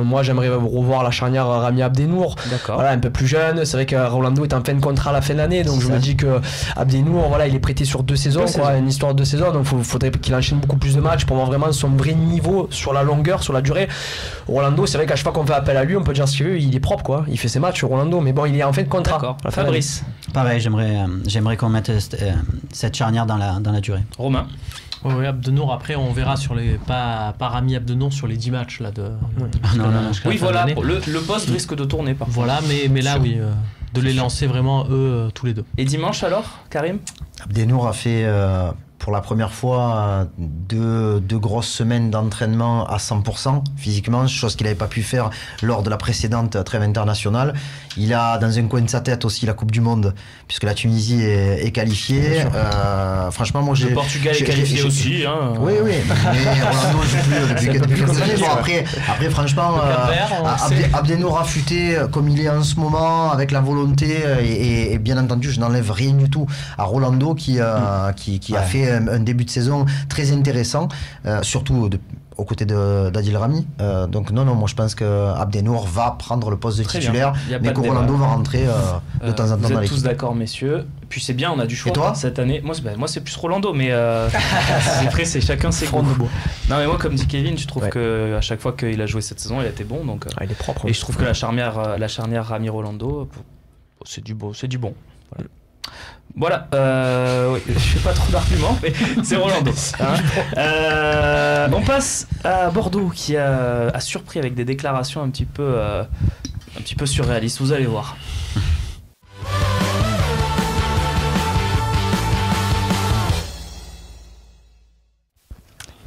moi j'aimerais revoir la charnière Rami Abdenour. D'accord. Voilà, un peu plus jeune. C'est vrai que Rolando est en fin de contrat à la fin de l'année, donc je me dis que Abdenour, voilà, il est prêté sur 2 saisons, une histoire de 2 saisons, donc il faudrait qu'il enchaîne beaucoup plus de matchs pour voir vraiment son vrai niveau sur la longueur, sur la durée. Rolando, c'est vrai qu'à chaque fois qu'on fait appel à lui, on peut dire ce qu'il veut, il est propre, quoi. Il fait ses matchs, Rolando, mais bon, il est en fin de contrat. D'accord. Fabrice. Pareil, j'aimerais qu'on mette cette charnière dans la durée. Romain. Oui, Abdenour, après on verra sur pas Rami Abdenour sur les 10 matchs là de. Oui, voilà, le poste risque de tourner parfois. Voilà, mais là oui, de les lancer vraiment eux tous les deux. Et dimanche alors, Karim? Abdenour a fait pour la première fois deux grosses semaines d'entraînement à 100% physiquement, chose qu'il n'avait pas pu faire lors de la précédente trêve internationale. Il a dans un coin de sa tête aussi la Coupe du Monde, puisque la Tunisie est qualifiée. Franchement, moi, le Portugal est qualifié aussi. Hein. Oui, mais Rolando depuis quelques années. Bon, après, franchement, Abdenour affûté comme il est en ce moment, avec la volonté, et bien entendu, je n'enlève rien du tout à Rolando qui a fait un début de saison très intéressant, surtout aux côtés d'Adil Rami. Donc non, moi je pense que Abdenour va prendre le poste de titulaire, mais que Rolando va rentrer de temps en temps dans l'équipe. Vous êtes tous d'accord, messieurs? Puis c'est bien, on a du choix. Et toi cette année. Moi c'est plus Rolando, mais après c'est chacun ses goûts. Non mais moi, comme dit Kevin, je trouve que à chaque fois qu'il a joué cette saison, il a été bon. Donc il est propre. Et je trouve que la charnière Rami Rolando, c'est du bon. Voilà, oui, je fais pas trop d'arguments, mais c'est Rolando. Hein. On passe à Bordeaux qui a surpris avec des déclarations un petit peu surréalistes. Vous allez voir.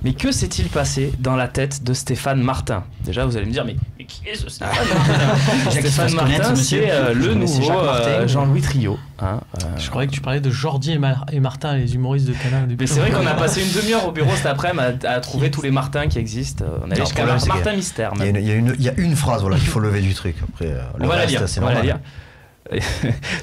Mais que s'est-il passé dans la tête de Stéphane Martin? Déjà, vous allez me dire, mais qui est ce Stéphane Martin? Stéphane Martin, c'est le nouveau Jean-Louis Trio. Hein, Je croyais que tu parlais de Jordi et Martin, les humoristes de Canal. Mais c'est vrai qu'on a passé une demi-heure au bureau cet après-midi à trouver tous les Martins qui existent. On allait jusqu'à Martin Mystère. Il y a une phrase qu'il faut lever du truc. Après, on va la lire.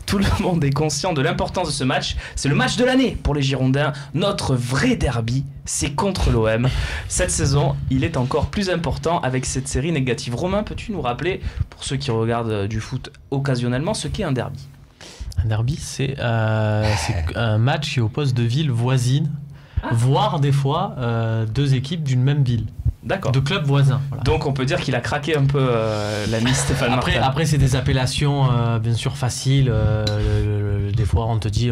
Tout le monde est conscient de l'importance de ce match. C'est le match de l'année pour les Girondins. Notre vrai derby, c'est contre l'OM. Cette saison, il est encore plus important avec cette série négative. Romain, peux-tu nous rappeler, pour ceux qui regardent du foot occasionnellement, ce qu'est un derby? Un derby, c'est un match qui oppose deux villes voisines, voire des fois deux équipes d'une même ville. D'accord. De clubs voisins. Voilà. Donc on peut dire qu'il a craqué un peu l'ami Stéphane Martin. Après c'est des appellations bien sûr faciles. Des fois on te dit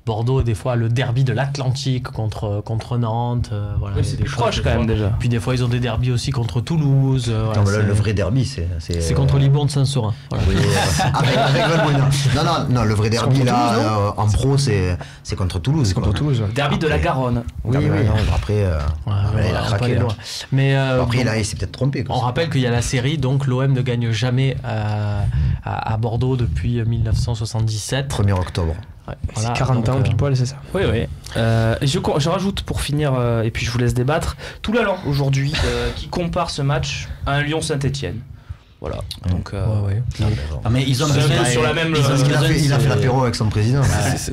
Bordeaux, des fois le derby de l'Atlantique contre Nantes. Voilà, oui, c'est plus proche quand même déjà. Puis des fois ils ont des derbys aussi contre Toulouse. Voilà, le vrai derby c'est contre Libourne Saint-Saurin. Voilà. Oui, avec Valbuena. Non, le vrai derby là en pro c'est contre Toulouse. C'est contre Toulouse. Derby de la Garonne. Oui. Après il a craqué. Mais après, là, il s'est peut-être trompé. On rappelle qu'il y a la série, donc l'OM ne gagne jamais à Bordeaux depuis 1977. 1er octobre. Ouais, voilà, c'est 40 ans pile poil, c'est ça. Oui. Je rajoute pour finir, et puis je vous laisse débattre, Toulalan aujourd'hui qui compare ce match à un Lyon-Saint-Etienne. Voilà. Donc, mais ils ont besoin sur la même. Il a fait l'apéro avec son président.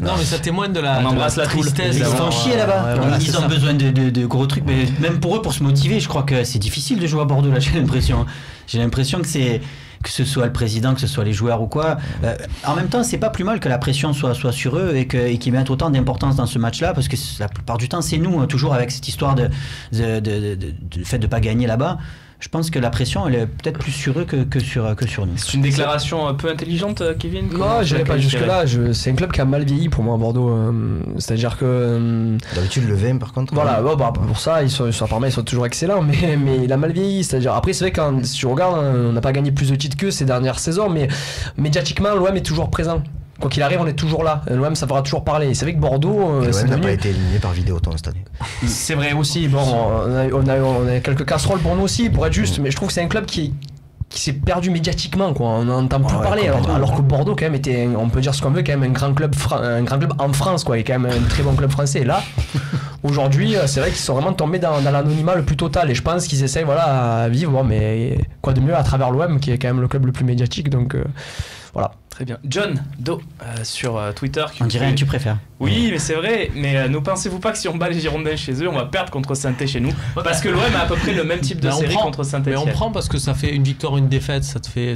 Non, mais ça témoigne de la. On embrasse la tristesse. Ils font chier là-bas. Ils ont besoin de gros trucs, mais même pour eux, pour se motiver, je crois que c'est difficile de jouer à Bordeaux là. J'ai l'impression que ce soit le président, que ce soit les joueurs ou quoi. En même temps, c'est pas plus mal que la pression soit sur eux et qu'ils mettent autant d'importance dans ce match-là, parce que la plupart du temps, c'est nous, toujours avec cette histoire de fait de pas gagner là-bas. Je pense que la pression, elle est peut-être plus sur eux que sur nous. C'est une déclaration un peu intelligente, Kevin? Non, je n'irai pas jusque-là. C'est un club qui a mal vieilli pour moi, Bordeaux. C'est-à-dire que. D'habitude, le VM, par contre. Voilà, pour ça, ils sont toujours excellents, mais il a mal vieilli. C'est-à-dire, après, c'est vrai que si tu regardes, on n'a pas gagné plus de titres qu'eux ces dernières saisons, mais médiatiquement, l'OM est toujours présent. Quoi qu'il arrive, on est toujours là. L'OM, ça fera toujours parler. C'est vrai que Bordeaux. L'OM n'a pas été éliminé par Vidéoton cette année. C'est vrai aussi. Bon, on a quelques casseroles pour nous aussi, pour être juste, mais je trouve que c'est un club qui s'est perdu médiatiquement, quoi. On n'entend plus parler. Alors que Bordeaux, quand même, était, on peut dire ce qu'on veut, quand même un grand club en France, quoi, et quand même un très bon club français. Et là, aujourd'hui, c'est vrai qu'ils sont vraiment tombés dans l'anonymat le plus total. Et je pense qu'ils essayent, à vivre, mais quoi de mieux à travers l'OM, qui est quand même le club le plus médiatique. Donc, voilà. Très bien. John Do sur Twitter. On dirait que tu préfères. Oui, mais c'est vrai. Mais ne pensez-vous pas que si on bat les Girondins chez eux, on va perdre contre Saint-Étienne chez nous? Parce que l'OM a à peu près le même type de série contre Saint-Étienne. Mais on prend parce que ça fait une victoire, une défaite, ça te fait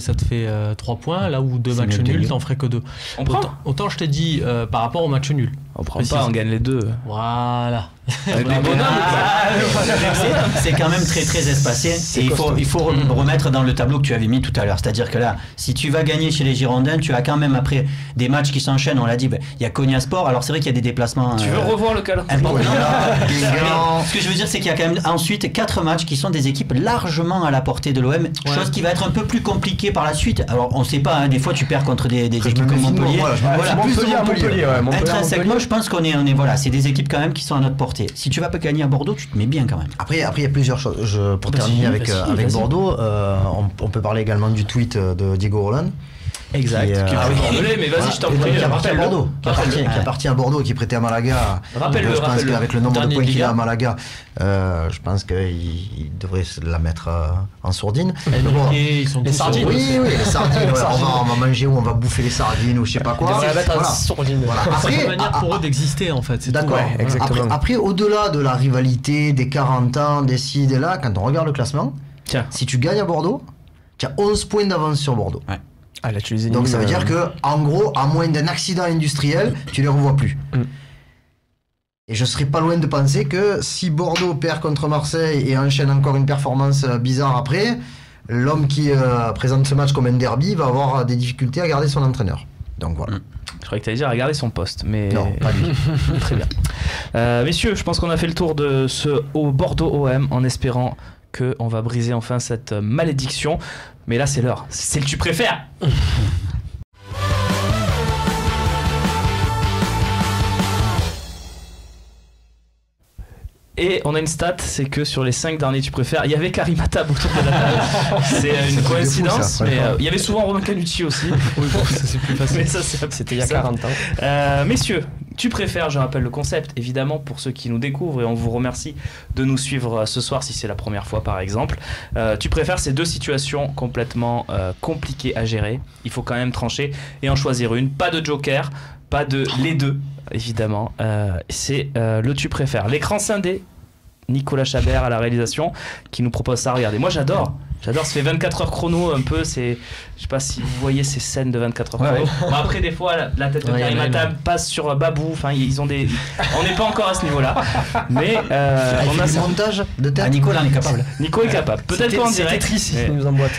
3 points, là où 2 matchs nuls, t'en ferais que 2. On prend. Autant je t'ai dit par rapport au match nul. On prend pas, on gagne les 2. Voilà. Avec les bonhommes. C'est quand même très très espacé. Et il faut remettre dans le tableau que tu avais mis tout à l'heure. C'est-à-dire que là, si tu vas gagner chez les Girondins, tu as quand même après des matchs qui s'enchaînent, on l'a dit, il y a Konya Sport, alors c'est vrai qu'il y a des déplacements Tu veux revoir le calendrier? Ce que je veux dire, c'est qu'il y a quand même ensuite 4 matchs qui sont des équipes largement à la portée de l'OM, chose qui va être un peu plus compliquée par la suite. Alors on sait pas, hein, des fois tu perds contre des équipes comme Montpellier. Voilà, Montpellier. Intrinsèquement, je pense qu'on est voilà, c'est des équipes quand même qui sont à notre portée. Si tu vas pas gagner à Bordeaux, tu te mets bien quand même. Après il y a plusieurs choses. Pour terminer avec Bordeaux, on peut parler également du tweet de Diego Roland. Exact. Mais vas-y, je t'en prie. Qui appartient à Bordeaux, qui appartient à Bordeaux, qui est prêté à Malaga. Rappelle-le. Je pense qu'avec le nombre de points qu'il a à Malaga, je pense qu'il devrait la mettre en sourdine. Ils sont les sardines. Oui, les sardines. On va manger ou on va bouffer les sardines ou je sais pas quoi. On va mettre en sourdine. C'est une manière pour eux d'exister en fait. D'accord. Exactement. Après, au-delà de la rivalité des 40 ans, des ci, des là, quand on regarde le classement, si tu gagnes à Bordeaux, tu as 11 points d'avance sur Bordeaux. Ouais. Ah, là, tu les élimines, donc ça veut dire que, en gros, à moins d'un accident industriel, tu les revois plus. Et je serais pas loin de penser que si Bordeaux perd contre Marseille et enchaîne encore une performance bizarre après, l'homme qui présente ce match comme un derby va avoir des difficultés à garder son entraîneur. Donc voilà. Je croyais que tu allais dire à garder son poste, mais non, pas lui. Très bien. Messieurs, je pense qu'on a fait le tour de ce Bordeaux OM en espérant qu'on va briser enfin cette malédiction. Mais là, c'est l'heure. C'est le tu préfères. Et on a une stat, c'est que sur les 5 derniers tu préfères, il y avait Karim Attab autour de la table. C'est une coïncidence, mais il y avait souvent Romain Canucci aussi. Oui, bon, ça c'est plus facile. Mais ça, c'était il y a 40 ans. Messieurs, tu préfères, je rappelle le concept, évidemment, pour ceux qui nous découvrent, et on vous remercie de nous suivre ce soir si c'est la première fois par exemple. Tu préfères ces deux situations complètement compliquées à gérer. Il faut quand même trancher et en choisir une. Pas de joker, pas de les deux. Évidemment, c'est le tu préfères. L'écran scindé, Nicolas Chabert à la réalisation qui nous propose ça. Regardez, moi j'adore, ça fait 24 heures chrono un peu, je sais pas si vous voyez ces scènes de 24 heures chrono. Bon, après des fois la tête de Karim Attab passe sur Babou, enfin ils ont des, on n'est pas encore à ce niveau là, mais on a ce montage de tête. Nicolas est capable. Nico est capable, peut-être pas en direct. Il nous emboîte.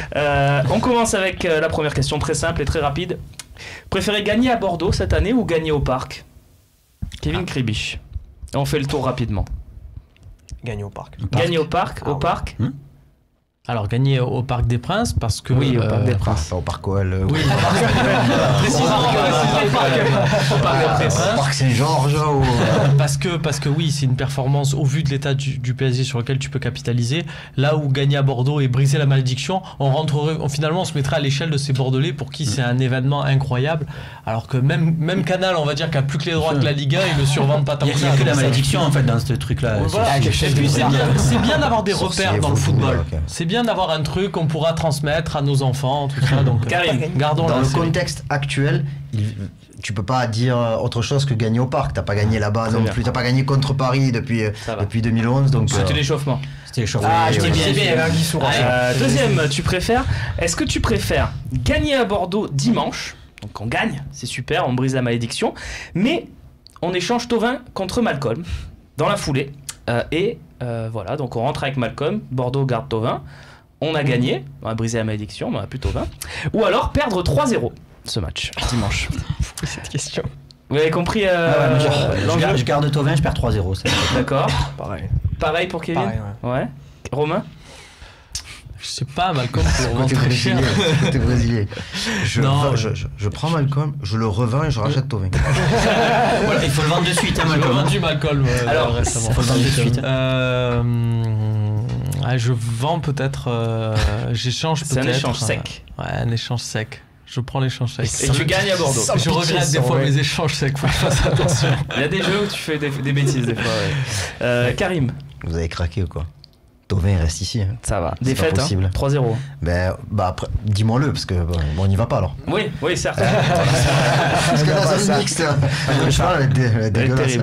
On commence avec la première question très simple et très rapide. Préférez gagner à Bordeaux cette année ou gagner au Parc? Kevin Kribisch. On fait le tour rapidement. Gagner au Parc. Gagner au Parc, au Parc. Alors gagner au Parc des Princes parce que oui, au Parc des Princes. Pas au Parc OL. Oui, précisément au Parc des Princes. Au Parc Saint-Georges. Parce que oui, c'est une performance au vu de l'état du PSG sur lequel tu peux capitaliser. Là où gagner à Bordeaux et briser la malédiction, finalement on se mettrait à l'échelle de ces Bordelais pour qui c'est un événement incroyable. Alors que même Canal, on va dire, qui a plus que les droits que la Liga, ils le survendent pas tant que ça. Il y a que la malédiction en fait dans ce truc-là. C'est bien d'avoir des repères dans le football. C'est bien d'avoir un truc qu'on pourra transmettre à nos enfants, tout ça. Donc, Karim, gardons dans la le série. contexte actuel, tu peux pas dire autre chose que gagner au Parc. T'as pas gagné là-bas non plus. T'as pas gagné contre Paris depuis 2011. Donc c'était l'échauffement. C'était l'échauffement. Ah, je t'ai bien. Deuxième, tu préfères. Est-ce que tu préfères gagner à Bordeaux dimanche? Donc on gagne, c'est super, on brise la malédiction. Mais on échange Thauvin contre Malcolm dans la foulée. Voilà, donc on rentre avec Malcolm, Bordeaux garde Thauvin, on a gagné, on a brisé la malédiction, mais on a plus Thauvin. Ou alors perdre 3-0 ce match, dimanche. Cette question. Vous avez compris je garde Thauvin, je perds 3-0. D'accord. Pareil pour Kevin. Pareil, ouais. Romain. Je sais pas, Malcolm, c'est vraiment très cher. T'es brésilien. Je prends Malcolm, je le revends et je rachète Thauvin. Voilà, il faut le vendre de suite, Malcolm. J'ai vendu Malcolm alors récemment. Il faut le vendre de suite. Je vends peut-être. J'échange peut-être. C'est un échange sec. Ouais, un échange sec. Je prends l'échange sec. Et tu gagnes à Bordeaux. Je regrette des fois mes échanges secs, faut que je fasse attention. Il y a des jeux où tu fais des bêtises des fois. Ouais. Karim. Vous avez craqué ou quoi? Thauvin reste ici. Hein. Ça va. Défaite, hein, 3-0. Après, dis-moi-le, parce que on n'y va pas alors. Oui, certes. Parce que là, c'est mixte. Le cheval va être dégueulasse.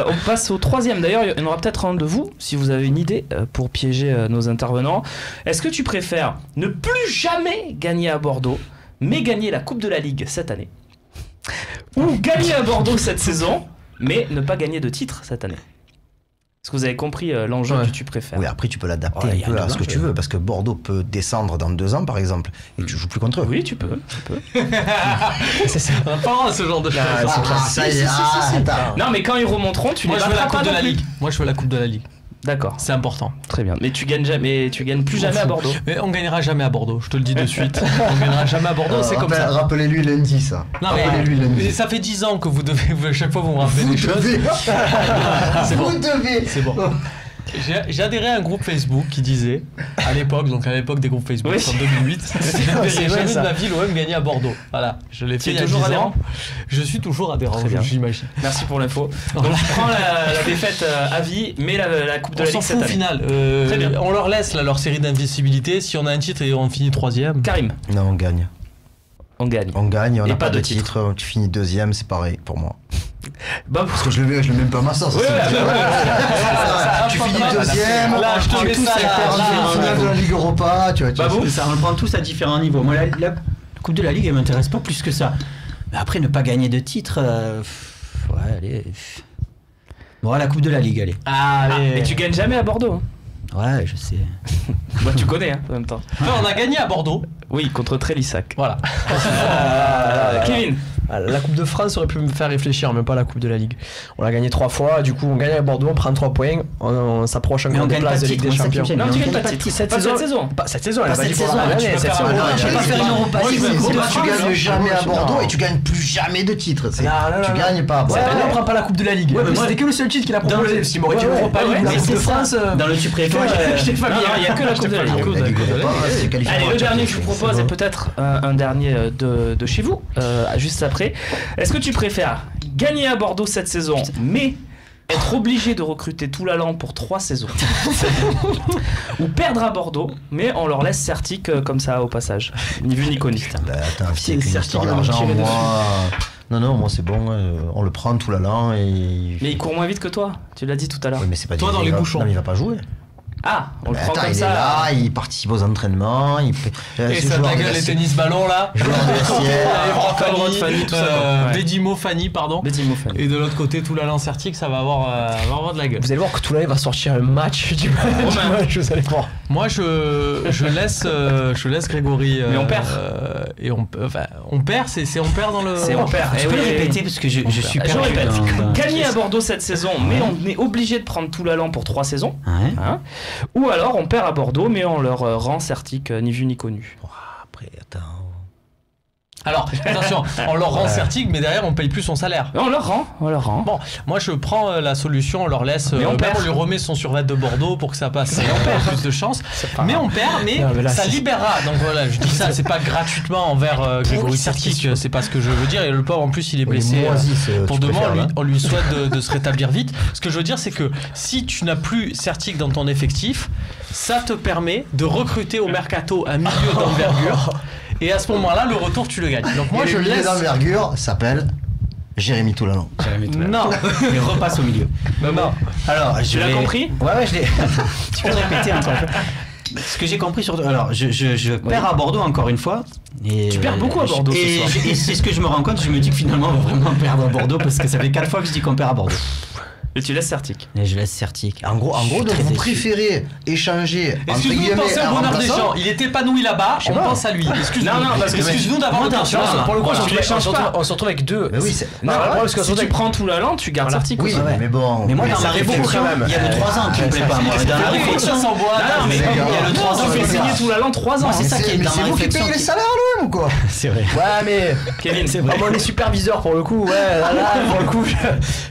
On passe au troisième. D'ailleurs, il y en aura peut-être un de vous, si vous avez une idée, pour piéger nos intervenants. Est-ce que tu préfères ne plus jamais gagner à Bordeaux, mais gagner la Coupe de la Ligue cette année? Ou gagner à Bordeaux cette saison, mais ne pas gagner de titre cette année? Est-ce que vous avez compris l'enjeu Ouais. du tu préfères? Oui, après tu peux l'adapter Ouais, y un a peu un à ce que dommage, tu veux, parce que Bordeaux peut descendre dans 2 ans par exemple, et tu joues plus contre eux. Oui, tu peux. C'est ça. On n'a pas le droit à ce genre de choses. Ça y est, attends. Non, mais quand ils remonteront, tu Moi, les je veux la battras Coupe pas de non la plus. Ligue. Moi, je veux la Coupe de la Ligue. D'accord, C'est important. très bien. Mais tu gagnes plus jamais à Bordeaux. Mais on gagnera jamais à Bordeaux, je te le dis de suite. On gagnera jamais à Bordeaux, c'est comme ça. Rappelez-lui lundi ça. Non, mais Rappelez-lui lundi. ça fait 10 ans que vous devez, à chaque fois vous me rappelez des choses. C'est bon. Vous devez. C'est bon. J'ai adhéré à un groupe Facebook qui disait, à l'époque des groupes Facebook, Oui. en 2008, C'est jamais vrai, de ça. ma vie l'OM gagnait à Bordeaux. Voilà, je l'ai fait il y a toujours 10 adhérent ans. Je suis toujours adhérent, Très bien. j'imagine. Merci pour l'info. Donc tu prends la défaite à vie, mais la Coupe de On la s'en Ligue fout cette au année. final. Très bien. On leur laisse là, leur série d'invisibilité. Si on a un titre et on finit 3ème. Karim, Non, on gagne. on gagne. On gagne, on Et n'a pas pas de de titre. Tu finis 2ème, c'est pareil pour moi. Bob, Parce que je le mets même pas à ma sauce. Ouais, Tu finis 2ème, Là, je te tu mets tous ça, les là, perds là, en finale de la Ligue Europa, tu vois. Bah bon. C'est ça, on le prend tous à différents niveaux. Moi, la Coupe de la Ligue, elle m'intéresse pas plus que ça. Mais après, ne pas gagner de titre, ouais, allez. Bon, la Coupe de la Ligue, allez. Allez. mais tu gagnes jamais à Bordeaux. Hein. Ouais, je sais. Bah, tu connais hein, en même temps. Enfin, on a gagné à Bordeaux. Oui, contre Trélissac. Voilà. Kevin, La Coupe de France aurait pu me faire réfléchir, mais pas la Coupe de la Ligue. On l'a gagné 3 fois, du coup on gagne à Bordeaux, on prend 3 points, on s'approche Mais encore on des gagne pas places de de Ligue titre, des moi, c'est ça Champions. qui me gêne. non, tu Mais on gagnes pas gagne de titre. cette Pas saison. cette saison. Pas cette saison, elle Pas a pas dit cette qu'on saison, va tu gagner peux cette faire saison. un- tu peux pas faire une Europa League, Moi, mais je Coupe de veux- France, Tu gagnes jamais à Non. Bordeaux et tu gagnes plus jamais de titre. Non, non, Tu non. gagnes pas à Ouais, Bordeaux. mais on prend pas la Coupe de la Ligue. Ouais, mais moi, C'était que le seul titre qu'il a proposé. Parce qu'il m'aurait dit Ouais, l'Europa ouais, League, la mais Coupe de c'est ça. France. Dans le tu préfères. J'étais pas Non, bien. non, il y a que la Coupe de la Ligue. La Ligue Europa, c'est qualifié Allez, pour le la dernier que je Champions vous propose est peut-être un dernier de chez vous, juste après. Est-ce que tu préfères gagner à Bordeaux cette saison, mais être obligé de recruter Toulalan pour 3 saisons ou perdre à Bordeaux, mais on leur laisse Certic comme ça au passage, ni vu ni connu. Bah, attends, C'est c'est une certain histoire qu'il va me d'argent, tirer moi. dessus. Non, moi c'est bon, on le prend tout l'an et. Mais il court moins vite que toi, tu l'as dit tout à l'heure. Oui, mais c'est pas Toi, dit, dans il les va- bouchons. Non, mais il va pas jouer. Ah, on le Bah, prend attends, comme il est ça. là, il participe aux entraînements, il fait. Et ça ta gueule les tennis ballons là. Joueur de vestiaire. Fanny, Fanny, tout ça, quoi. Ouais. Bédimo, Fanny, pardon. Bédimo Fanny. Et de l'autre côté, tout l'Allan Certic, ça va avoir de la gueule. Vous allez voir que Toulalan va sortir un match du match, vous allez voir. Moi, je laisse Grégory. Mais on perd. Et on perd, c'est on perd dans le. C'est on perd. Tu Eh peux oui, le oui. répéter parce que je suis Je perdu. répète, dans- gagner à Bordeaux cette saison, mais on est obligé de prendre Toulalan pour 3 saisons. Ouais. Hein. Ou alors on perd à Bordeaux, mais on leur rend Certic ni vu ni connu. Après, attends. Alors, attention, on leur rend Certic, mais derrière, on paye plus son salaire. Mais on leur rend. Bon, moi je prends la solution, on leur laisse, Mais on même perd. on lui remet son survêt de Bordeaux pour que ça passe, et on perd plus de chance. Mais on perd, mais, Non, mais là, ça c'est- libérera. Donc voilà, je dis ça, c'est pas gratuitement envers Grégory Certic, c'est pas ce que je veux dire. Et le pauvre en plus, il est blessé. Pour demain, on lui souhaite de se rétablir vite. Ce que je veux dire, c'est que si tu n'as plus Certic dans ton effectif, ça te permet de recruter au mercato un milieu d'envergure. Et à ce moment-là, le retour, tu le gagnes. Donc moi, je laisse. d'envergure s'appelle Jérémy Toulalan. Non, Mais repasse au milieu. non. Alors, Tu l'as compris ? Ouais, je l'ai. Tu peux le répéter encore. Ce que j'ai compris surtout. Alors, je perds à Bordeaux encore une fois. Et, Tu perds beaucoup à Bordeaux ce Et, soir. et c'est ce que je me rends compte. Je me dis que finalement, on va vraiment perdre à Bordeaux parce que ça fait 4 fois que je dis qu'on perd à Bordeaux. Et tu laisses Certic. Et je laisse Certic. En gros, Je suis donc très vous déçu. préférez échanger entre Excuse-nous de guillemets penser un au bonheur des remplaçant. gens. Il est épanoui là-bas, on pas. pense à lui. Excuse-nous. Non, parce que Excuse-nous d'avoir le temps. Pour le coup, Voilà. Tu l'échanges pas. on se retrouve avec 2. Mais oui, c'est. Non, voilà, parce que si surtout tu avec- prends Toulalan, tu gardes Certic Oui, aussi. ouais. mais bon. Mais moi, dans ça ma arrive beaucoup réflexion, quand même. il y a le 3 ans qui me plaît pas. Moi, dans la réflexion, sans bois. Non, mais c'est il y a grave. le 3 ans, tu fais c'est signer grave. Toulalan 3 ans. Moi, c'est ça qui est Mais dans c'est ma vous qui réflexion. payez les salaires à l'OM ou quoi? C'est vrai. Ouais, mais. Kevin, C'est vrai. Vraiment les superviseurs pour le coup, ouais, là, pour le coup,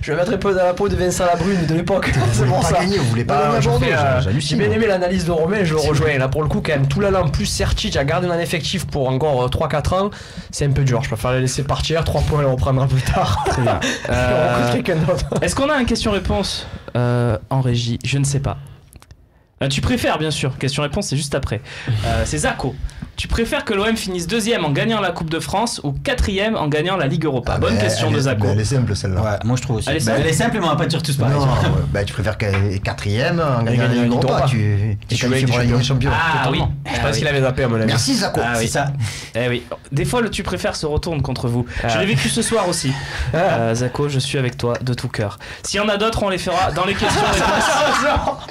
je me mettrais pas dans la peau de Vincent Labrune de l'époque. C'est pour Pas ça. gagné, vous voulez pas gagner à je Bordeaux, fais, J'ai j'hallucine. bien aimé l'analyse de Romain, je le rejoins. Là pour le coup, quand même, Toulalan plus Certic à garder un effectif pour encore 3-4 ans, c'est un peu dur. Je préfère les laisser partir, 3 points, on reprendra plus tard. très bien. On recrute quelqu'un d'autre. Est-ce qu'on a un question-réponse en régie? Je ne sais pas. Tu préfères, bien sûr. Question-réponse, c'est juste après. C'est Zako. Tu préfères que l'OM finisse 2e en gagnant la Coupe de France ou 4e en gagnant la Ligue Europa? Bonne question de Zako. Elle est simple celle-là. Ouais, moi je trouve aussi. Elle est Elle est simple, mais on va pas dire tous pareil. Non, tu préfères 4e en gagnant la Ligue Europa. Tu qualifies pour la Ligue des Champions. Ah oui. Je pense qu'il avait zappé à mon avis. Merci Zako. Ah oui. C'est ça. Eh oui. Des fois, le tu préfères se retourne contre vous. Je l'ai vécu ce soir aussi. Zako, je suis avec toi de tout cœur. S'il y en a d'autres, on les fera dans les questions-réponses.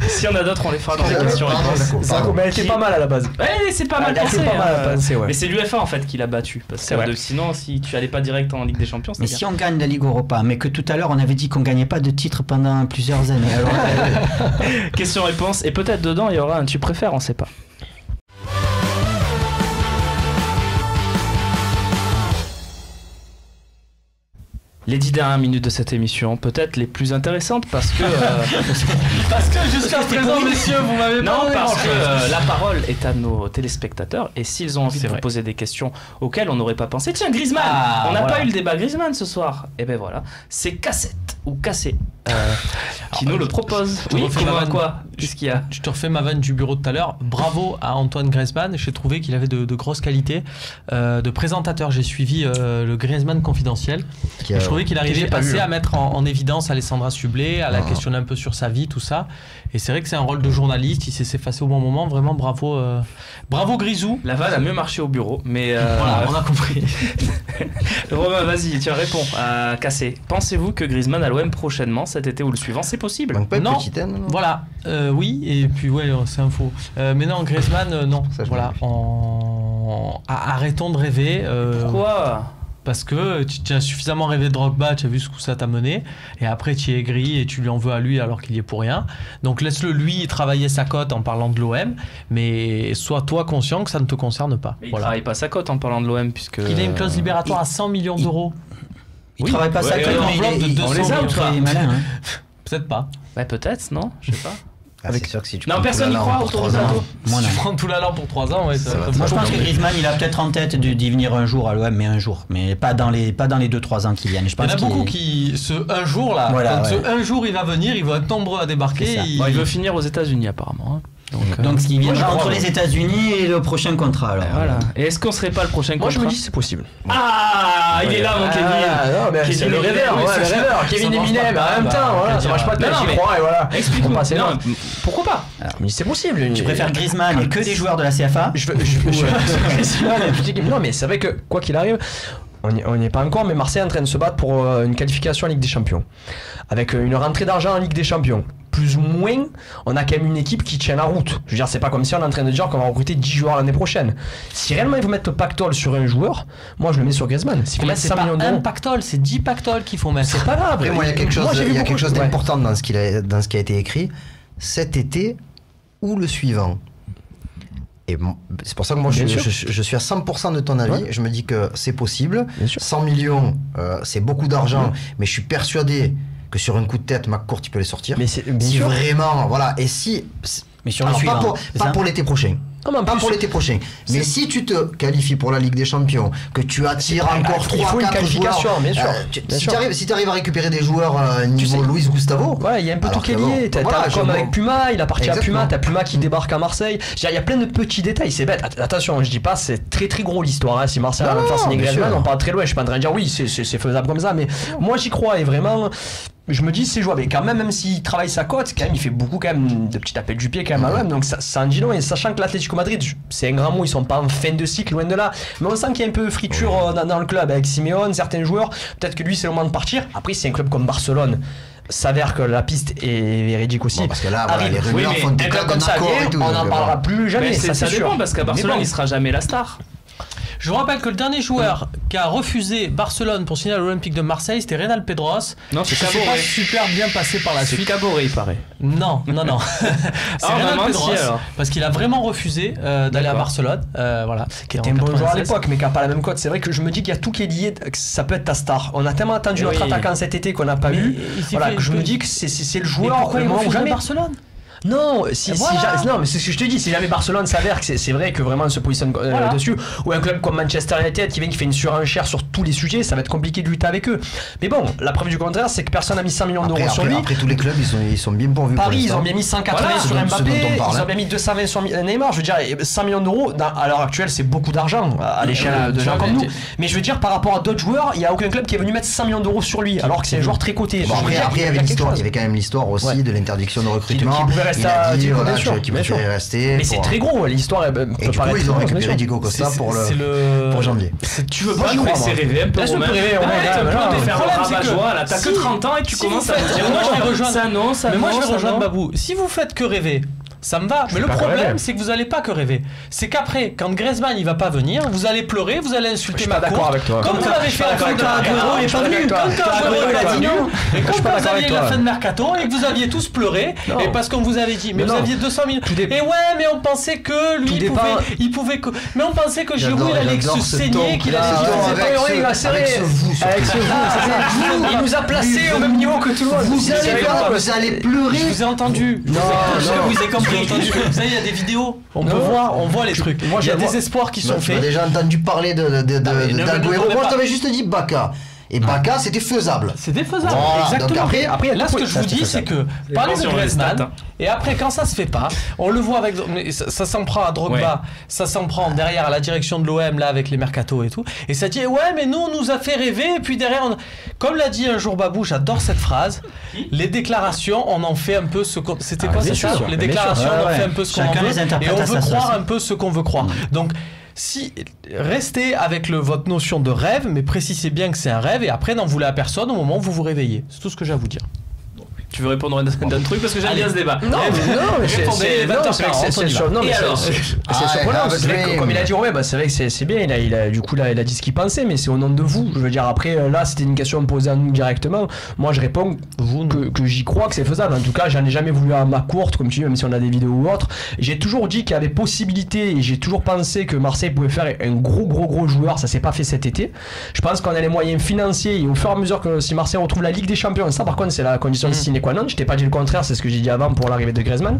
S'il y en a d'autres, on les fera dans les questions-réponses. Zako, mais elle était pas mal à la base. Ouais, c'est pas mal Elle pensé. était pas mal à penser, ouais. Mais c'est l'UEFA en fait qui l'a battu. Parce C'est vrai. que sinon, si tu allais pas direct en Ligue des Champions, Mais c'est si on gagne la Ligue Europa, mais que tout à l'heure on avait dit qu'on gagnait pas de titre pendant plusieurs années. Alors, bien. Question-réponse. Et peut-être dedans, il y aura un tu préfères, on sait pas. Les 10 dernières minutes de cette émission, peut-être les plus intéressantes parce que jusqu'à présent, messieurs, vous m'avez non, pas parce que la parole est à nos téléspectateurs et s'ils ont envie C'est de vous vrai. poser des questions auxquelles on n'aurait pas pensé. Tiens, Griezmann, Ah, on n'a voilà. pas eu le débat Griezmann ce soir. Et ben voilà, c'est Cassette ou Cassé qui nous le propose. te Oui, refais comment ma vanne. quoi? Qu'est-ce qu'il y a? Je te refais ma vanne du bureau de tout à l'heure. Bravo à Antoine Griezmann. J'ai trouvé qu'il avait de grosses qualités de présentateur. J'ai suivi le Griezmann confidentiel. Qui Et a- je trouvais qu'il que j'ai arrivait pas assez vu, à mettre en évidence Alessandra Sublet, à la questionner un peu sur sa vie, tout ça. Et c'est vrai que c'est un rôle de journaliste. Il sait s'effacer au bon moment. Vraiment bravo, bravo Grisou. La vanne a mieux marché au bureau, mais Voilà, on a compris. Romain, vas-y, tiens, réponds à Cassé. Pensez-vous que Griezmann à l'OM prochainement, cet été ou le suivant, c'est possible? Manque pas une Non. petite haine, non Voilà, oui, et puis ouais, c'est un faux. Mais non, Griezmann, non. Ça, je Voilà, arrêtons de rêver. Pourquoi? Parce que tu as suffisamment rêvé de Drogba, tu as vu ce que ça t'a mené, et après tu es aigri et tu lui en veux à lui alors qu'il y est pour rien. Donc laisse-le lui travailler sa cote en parlant de l'OM, mais sois toi conscient que ça ne te concerne pas. Mais il Voilà. travaille pas sa cote en parlant de l'OM puisque Il a une clause libératoire à 100 millions d'euros. il Oui. travaille pas ça Ouais, comme ouais, mais enveloppe de il 200 est millions. très malin. Hein. Peut-être pas. Bah peut-être, non? Je sais pas. C'est sûr que si tu Non, prends personne tout n'y la croit langue pour autour 3 du ans, plateau. Moi, Si non. tu prends tout l'allant pour 3 ans, ouais, Ça va. Moi je pense que Griezmann il a peut-être en tête d'y venir un jour à l'OM, mais un jour, mais pas dans les 2-3 ans qui viennent. Je Il y en pense a qu'il beaucoup est- qui, ce un jour là, Voilà, quand ouais. ce un jour il va venir, il va être nombreux à débarquer. C'est ça. Bon, il veut finir aux États-Unis apparemment. hein. Donc ce qui Moi, je viendra crois, entre ouais. les États-Unis et le prochain contrat. Alors. Voilà. Et est-ce qu'on serait pas le prochain Moi, je contrat? me dis c'est possible. Ah, il est là, mon Kevin. non, mais Kevin c'est le Eminem, rêveur, oui, ouais, ça le marche rêveur. pas. Kevin Ça marche Eminem, pas. en même Bah, temps, voilà, quel ça marche pas de dire. j'y Non, mais- crois, et voilà. Explique-nous. On passe Non, énorme. pourquoi pas? Mais c'est possible. Tu préfères Griezmann et que des joueurs de la CFA? Non, mais c'est vrai que quoi qu'il arrive, on n'y est pas encore, mais Marseille est en train de se battre pour une qualification en Ligue des Champions. Avec une rentrée d'argent en Ligue des Champions. Plus ou moins, on a quand même une équipe qui tient la route. Je veux dire, c'est pas comme si on est en train de dire qu'on va recruter 10 joueurs l'année prochaine. Si réellement il faut mettre Pactol sur un joueur, moi je le mets sur Griezmann. S'il faut Mais mettre c'est 100 pas millions un d'euros, pactole, c'est 10 pactoles qu'il faut mettre. c'est pas grave. Après, moi, il y a quelque chose, Moi, j'ai vu il y a beaucoup quelque chose de- ouais. d'important dans ce qui a été écrit. Cet été ou le suivant. Et c'est pour ça que moi Bien je sûr. suis à 100% de ton avis. Ouais. Je me dis que c'est possible. Bien sûr. 100 millions, c'est beaucoup d'argent, mais je suis persuadé que sur un coup de tête, McCourt il peut les sortir. Mais c'est bien si sûr. vraiment, voilà. Et si, Mais sur le alors, suivant. pas pour l'été prochain. Non, mais en Pas plus, pour l'été prochain. Mais si tu te qualifies pour la Ligue des Champions, que tu attires encore il faut une 3-4 qualification, joueurs, bien sûr. Bien si sûr. tu arrives à récupérer des joueurs niveau sais- Luis Gustavo, Ouais, il y a un peu alors tout qui est que lié. bon, voilà, T'as comme je- avec Puma, il a parti à Exactement. Puma, t'as Puma qui débarque à Marseille. Il y a plein de petits détails, c'est bête. Attention, je dis pas, c'est très très gros l'histoire. Hein. Si Marseille Non, va faire signer bien Griezmann, sûr. on parle très loin. Je suis pas en train de dire oui, c'est faisable comme ça, mais moi j'y crois et vraiment. Je me dis c'est jouable et quand même s'il travaille sa cote quand même il fait beaucoup quand même de petits appels du pied quand même à l'OM donc ça en dit long et sachant que l'Atlético Madrid c'est un grand mot, ils sont pas en fin de cycle loin de là, mais on sent qu'il y a un peu friture dans le club avec Simeone, certains joueurs, peut-être que lui c'est le moment de partir. Après c'est un club comme Barcelone, s'avère que la piste est véridique aussi. Bon, parce que là, voilà, Arrive. les rumeurs Oui, mais font un des club cas comme ça d'accord vient, et tout, on donc, n'en parlera plus jamais, Mais ça ça c'est dépend sûr. parce qu'à Barcelone, Mais bon. il sera jamais la star. Je vous rappelle que le dernier joueur qui a refusé Barcelone pour signer à l'Olympique de Marseille, c'était Reynal Pedros. Non, c'est Ça s'est pas Caboret. super bien passé par la C'est suite. Caboret, il paraît. Non. C'est Ah, Reynal vraiment, Pedros, si, alors. parce qu'il a vraiment refusé d'aller à D'accord. Barcelone. Voilà. Qui était un bon joueur à l'époque, mais qui n'a pas la même cote. C'est vrai que je me dis qu'il y a tout qui est lié, que ça peut être ta star. On a tellement attendu Oui. notre attaquant cet été qu'on n'a pas Mais vu. il s'est Voilà, fait- que je me dis que c'est le Mais joueur pourquoi le il moment ou refuse jamais. Barcelone Non, Voilà. non, mais c'est ce que je te dis. Si jamais Barcelone s'avère que c'est vrai que vraiment on se positionne Voilà. dessus, ou un club comme Manchester United qui fait une surenchère sur tous les sujets, ça va être compliqué de lutter avec eux. Mais bon, la preuve du contraire, c'est que personne n'a mis 100 millions d'euros sur lui. Après, tous les clubs, ils sont bien pourvus. Paris, pour ils ont l'instant. bien mis 180 Voilà, sur ce dont Mbappé, on parle, ils ont bien mis 220 sur Neymar. Je veux dire, 100 millions d'euros, à l'heure actuelle, c'est beaucoup d'argent à l'échelle de gens comme nous. Mais je veux dire, par rapport à d'autres joueurs, il n'y a aucun club qui est venu mettre 100 millions d'euros sur lui, alors que c'est un joueur très coté. Bon, après, il y avait l'histoire, il y avait quand même l'histoire aussi de l'interdiction de recrutement. Qui pouvait rester Il a à dit Diego, voilà, bien sûr, qu'il bien préférait sûr. rester. Mais c'est très gros, l'histoire. Et du coup, ils ont récupéré Diego Costa pour janvier. Tu veux Moi, pas j'y nous crois, laisser moi. rêver un peu, Là, je peux Romain? rêver, Romain, Arrête un là, peu là, de le faire le problème, c'est que rabat-joie, là. T'as que si- 30 ans et tu si commences vous à faites- me dire moi, je vais non, rejoindre- ça non, ça Mais moi, non, je vais ça rejoindre non. Babou. Si vous faites que rêver, ça me va. Mais le pas que rêver. problème, c'est que vous allez pas que rêver. C'est qu'après, quand Griezmann il va pas venir, vous allez pleurer, vous allez insulter Je suis pas ma d'accord cour, avec toi. comme vous l'avez fait d'accord quand avec toi. Agüero il est Je suis pas pas venu, d'accord comme avec toi. quand Je suis pas Agüero il a d'accord dit avec non, toi. et Je comme suis pas quand vous d'accord aviez avec la toi. fin de mercato et que vous aviez tous pleuré, Non. et parce qu'on vous avait dit, mais Non. vous aviez 200 millions. Et ouais, mais on pensait que lui Tout il dépend. pouvait, mais on pensait que Giroud il allait J'adore se ce saigner, ton. qu'il allait se J'adore saigner. avec Ouais, ce- il va serrer. avec ce vous, surtout. Avec ce vous, c'est ça. Il nous a placés au même niveau que tout le monde. Vous allez pleurer. Je vous ai entendu. Non, Je vous ai compris. J'ai entendu. Vous savez, il y a des vidéos. On peut Non. voir, on voit les trucs. Moi, Il y a je vois. des espoirs qui sont Tu as faits. déjà entendu parler mais ne d'Agüero. me Moi, pas. je t'avais juste dit Baka. Et Baka, c'était faisable. C'était faisable. Voilà, donc Exactement. après, Là, ce que je vous dis, c'est que parlez de sur les Griezmann, stats, hein. et après, quand ça se fait pas, on le voit avec. Mais ça s'en prend à Drogba, ça s'en prend derrière à la direction de l'OM, là, avec les mercatos et tout. Et ça dit, ouais, mais nous, on nous a fait rêver, et puis derrière, comme l'a dit un jour Babou, j'adore cette phrase, les déclarations, on en fait un peu ce qu'on. C'était quoi, bien c'est ça sûr, Les bien déclarations, sûr. on en Ouais, fait ouais. un peu ce qu'on Chacun en les veut, interprète et on à veut sa croire sauce. un peu ce qu'on veut croire. Donc, si restez avec votre notion de rêve, mais précisez bien que c'est un rêve et après n'en voulez à personne au moment où vous vous réveillez. C'est tout ce que j'ai à vous dire. Tu veux répondre d'un truc parce que j'aime bien ce débat. Non, mais c'est Répondez, c'est- non, 20h40, c'est vrai que c'est on y va. sur- non, Et mais alors c'est Ah, surprenant. have a C'est vrai que, dream. comme il a dit Romain, c'est vrai que c'est bien. Du coup, il a dit ce qu'il pensait, mais c'est au nom de vous. Je veux dire, après, là, c'était une question posée à nous directement. Moi, je réponds que j'y crois que c'est faisable. En tout cas, j'en ai jamais voulu à ma courte, comme tu dis, même si on a des vidéos ou autre. J'ai toujours dit qu'il y avait possibilité et j'ai toujours pensé que Marseille pouvait faire un gros joueur. Ça s'est pas fait cet été. Je pense qu'on a les moyens financiers et au fur et à mesure que si Marseille retrouve la Ligue des Champions, ça par contre, c'est la condition sine qua non. Je t'ai pas dit le contraire, c'est ce que j'ai dit avant pour l'arrivée de Griezmann.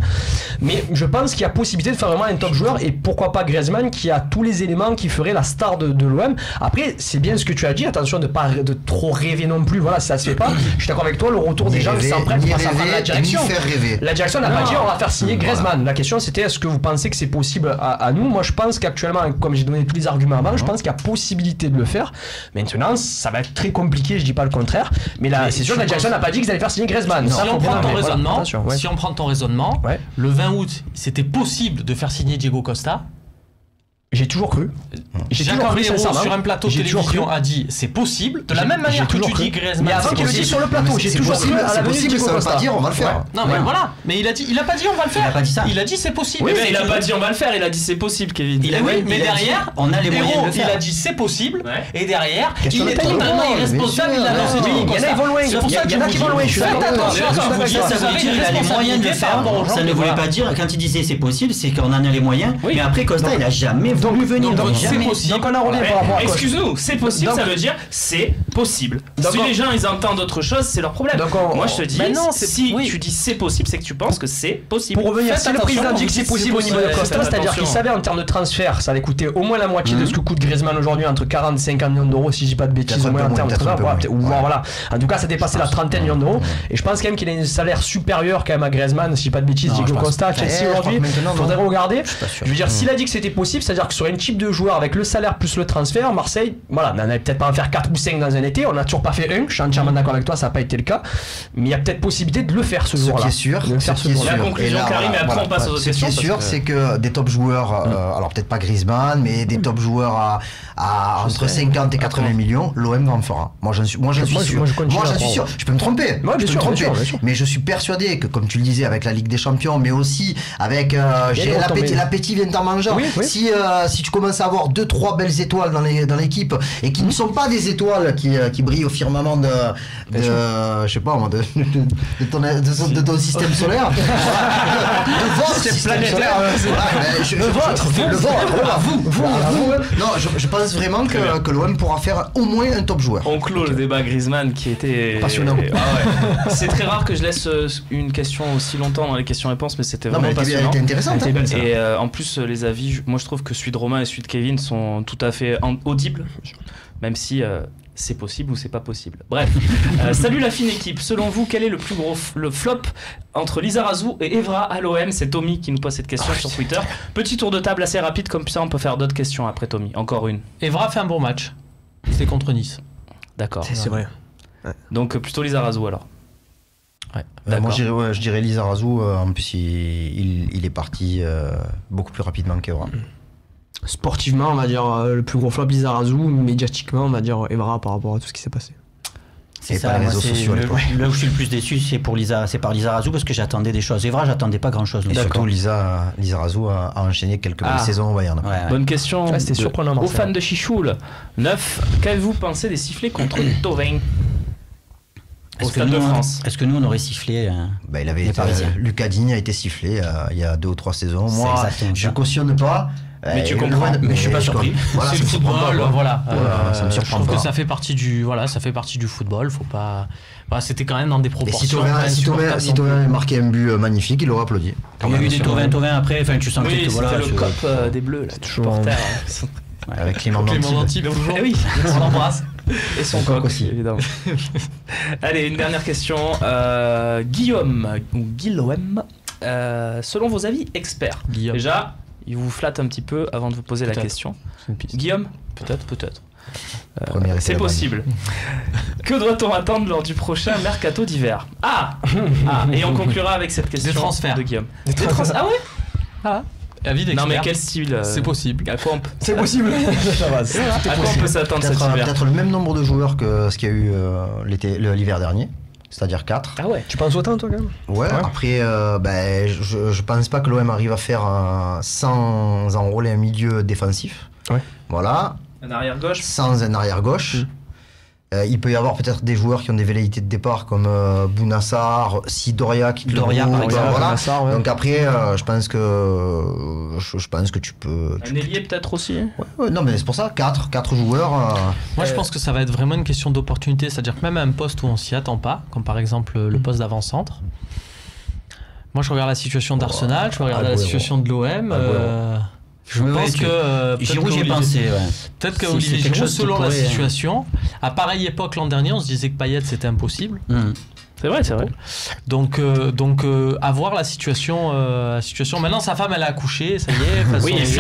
Mais je pense qu'il y a possibilité de faire vraiment un top joueur et pourquoi pas Griezmann qui a tous les éléments qui ferait la star de l'OM. Après, c'est bien ce que tu as dit, attention de pas de trop rêver non plus. Voilà, si ça se fait pas. Je suis d'accord avec toi, le retour des gens qui s'emprêtent face à la direction. Faire rêver. La direction n'a pas dit on va faire signer Voilà. Griezmann. La question c'était est-ce que vous pensez que c'est possible à nous? Moi je pense qu'actuellement, comme j'ai donné tous les arguments avant, je pense qu'il y a possibilité de le faire. Maintenant, ça va être très compliqué, je dis pas le contraire. Mais là, c'est sûr que la direction n'a pas dit qu'ils allaient faire signer Griezmann. Si Ça, on faut prend bien, ton mais voilà, raisonnement, attention, ouais. si on prend ton raisonnement, Ouais. le 20 août, c'était possible de faire signer Diego Costa. J'ai toujours cru. J'ai Jacques toujours cru, Henriot, sincèrement. sur un plateau de J'ai toujours télévision, cru. a dit c'est possible. De la même J'ai manière que toujours tu cru. dis Griezmann. Mais avant c'est qu'il le dise possible. sur le plateau, j'ai C'est toujours possible, cru à la c'est venue de possible, Diego ça veut Costa. pas dire on va le faire. Non mais voilà, mais il a pas dit on va le faire. Il a pas dit ça. Il a dit c'est possible. Oui, Eh mais ben, il a pas dit on va le faire, il a dit c'est possible, Kevin. Il a, Oui, oui, mais il a derrière, dit, on a les moyens Hérault, de le faire. il a dit c'est possible, Ouais. et derrière, Question il de est timing. totalement Non, irresponsable, bien il a sûr. lancé Oui, Diego il y en a, Costa. ils vont loin. C'est pour Il y ça en que a je qui vous vont dis, loin, je suis faites d'accord. attention à ce que vous dites, Ça vous veut avez dire une qu'il a les moyens de le faire. responsabilité Ça ne voulait voilà. pas dire, quand il disait c'est possible, c'est qu'on en a les moyens. Oui. Mais après, Costa, il a jamais voulu venir. donc, c'est jamais. possible. Donc on en revient Ouais, par rapport à quoi excuse-nous, c'est possible, Donc- ça veut dire c'est possible. Donc Si on- les gens ils entendent autre chose, c'est leur problème. Donc on- Moi je te dis, Mais non, c'est- si oui. tu dis c'est possible, c'est que tu penses que c'est possible. Pour revenir, Faites si le attention, président dit vous que c'est dites possible au c'est niveau de possible, Costa, faites c'est-à-dire qu'il attention. savait en termes de transfert, ça allait coûter au moins la moitié de ce que coûte Griezmann aujourd'hui, entre 40 et 50 millions d'euros, si je dis pas de bêtises, Peut-être au un moins peu en termes de moins, transfert. peut-être un peu Ou moins. voilà. En tout cas, ça dépassait la trentaine de millions d'euros. Et je pense quand même qu'il a un salaire supérieur quand même à Griezmann, si je dis pas de bêtises, Non, Diego je pense- Costa, Chelsea je crois aujourd'hui. que maintenant, non. Faudrait regarder. pas sûr. Je veux dire, s'il a dit que c'était possible, c'est-à-dire que sur un type de joueur avec le salaire plus le transfert, Marseille, voilà, on n'allait peut-être pas en faire 4 ou 5 dans un été, on n'a toujours pas fait un, je suis entièrement d'accord avec toi, ça n'a pas été le cas, mais il y a peut-être possibilité de le faire ce Ce jour-là. qui est sûr, De le faire ce ce qui est jour-là. La sûr. conclusion, Et là, Karim, et après, on passe aux autres Ce qui est questions, sûr, parce que- c'est que des top joueurs, alors peut-être pas Griezmann, mais des top joueurs à entre 50 et 80 millions, l'OM en fera. Moi j'en suis sûr. moi, je continue Moi à j'en suis croire. sûr. Je peux me tromper. Ouais, Je bien peux sûr, me tromper. bien sûr. Mais je suis persuadé que, comme tu le disais, avec la Ligue des Champions, mais aussi avec des retombées. l'appétit vient en mangeant. Oui, oui. Si si tu commences à avoir 2-3 belles étoiles dans l'équipe et qui ne sont pas des étoiles qui brillent au firmament de je sais pas moi, de ton système solaire, de votre système solaire, le vôtre, vous. Non, je pense vraiment que l'OM pourra faire au moins un top joueur. On clôt le débat Griezmann qui était passionnant. Ah ouais. C'est très rare que je laisse une question aussi longtemps dans les questions-réponses, mais c'était vraiment passionnant. Elle était intéressante. Et en plus, les avis, moi je trouve que celui de Romain et celui de Kevin sont tout à fait audibles, même si c'est possible ou c'est pas possible. Bref, salut la fine équipe. Selon vous, quel est le plus gros flop entre Lizarazu et Evra à l'OM? C'est Tommy qui nous pose cette question sur Twitter. Petit tour de table assez rapide, comme ça on peut faire d'autres questions après Tommy. Encore une. Evra fait un bon match. C'était contre Nice. D'accord. C'est vrai. Ouais. Donc plutôt Lizarazu alors. Ouais. Moi je dirais Lizarazu. En plus il est parti beaucoup plus rapidement qu'Evra. Sportivement, on va dire le plus gros flop Lizarazu, médiatiquement, on va dire Evra par rapport à tout ce qui s'est passé. C'est ça, les réseaux sociaux. Là où je suis le plus déçu, c'est par Lizarazu parce que j'attendais des choses. Evra, j'attendais pas grand chose. Et surtout, Lizarazu a enchaîné quelques belles saisons au Bayern. Ouais. Bonne question. C'était surprenant. Aux fans de Chichoul. 9. Qu'avez-vous pensé des sifflets contre Thauvin au Stade de France? Est-ce que nous on aurait sifflé il avait été, Lucas Digne a été sifflé il y a 2 ou 3 saisons. Moi, je cautionne pas. Mais tu comprends. Mais je suis pas surpris. Voilà, c'est le football, voilà. Ça me surprend je trouve pas. que ça fait partie du football. Faut pas. Voilà, c'était quand même dans des proportions. Et si Thauvin avait marqué un but magnifique, il aurait applaudi. Il y a eu des Thauvin après. Enfin, tu sens que voilà. C'était le cop des Bleus là. Toujours. Avec Clément Danty. Oui, on l'embrasse. Et son coq aussi, évidemment. Allez, une dernière question. Guillaume, selon vos avis experts, déjà, il vous flatte un petit peu avant de vous poser la question. Guillaume, peut-être. C'est possible. Que doit-on attendre lors du prochain mercato d'hiver? Et on conclura avec cette question. Des transferts de Guillaume. Ah ouais? Avis d'expert. Non mais quel style c'est possible. À quoi c'est possible. À quoi on peut s'attendre cet hiver? Peut-être le même nombre de joueurs que ce qu'il y a eu l'hiver dernier, c'est-à-dire 4. Ah ouais. Tu penses autant toi quand même? Ouais. Après, je pense pas que l'OM arrive à faire sans enrôler un milieu défensif. Ouais. Voilà. Un arrière gauche. Sans un arrière gauche. Il peut y avoir peut-être des joueurs qui ont des velléités de départ comme Bounassar, Sidoria qui par exemple. Voilà. Bounassar, ouais. Donc après, je pense que tu peux. Un ailier peut-être aussi. Ouais, non mais c'est pour ça 4 joueurs. Moi je pense que ça va être vraiment une question d'opportunité, c'est-à-dire que même à un poste où on s'y attend pas, comme par exemple le poste d'avant-centre. Moi je regarde la situation d'Arsenal, je regarde la situation de l'OM. Je pense que Giroud, j'ai pensé. Peut-être qu'Olivier Giroud, selon la situation, à pareille époque l'an dernier, on se disait que Payet c'était impossible. C'est vrai. Donc à voir la situation. Maintenant, sa femme, elle a accouché, ça y est. Oui, et puis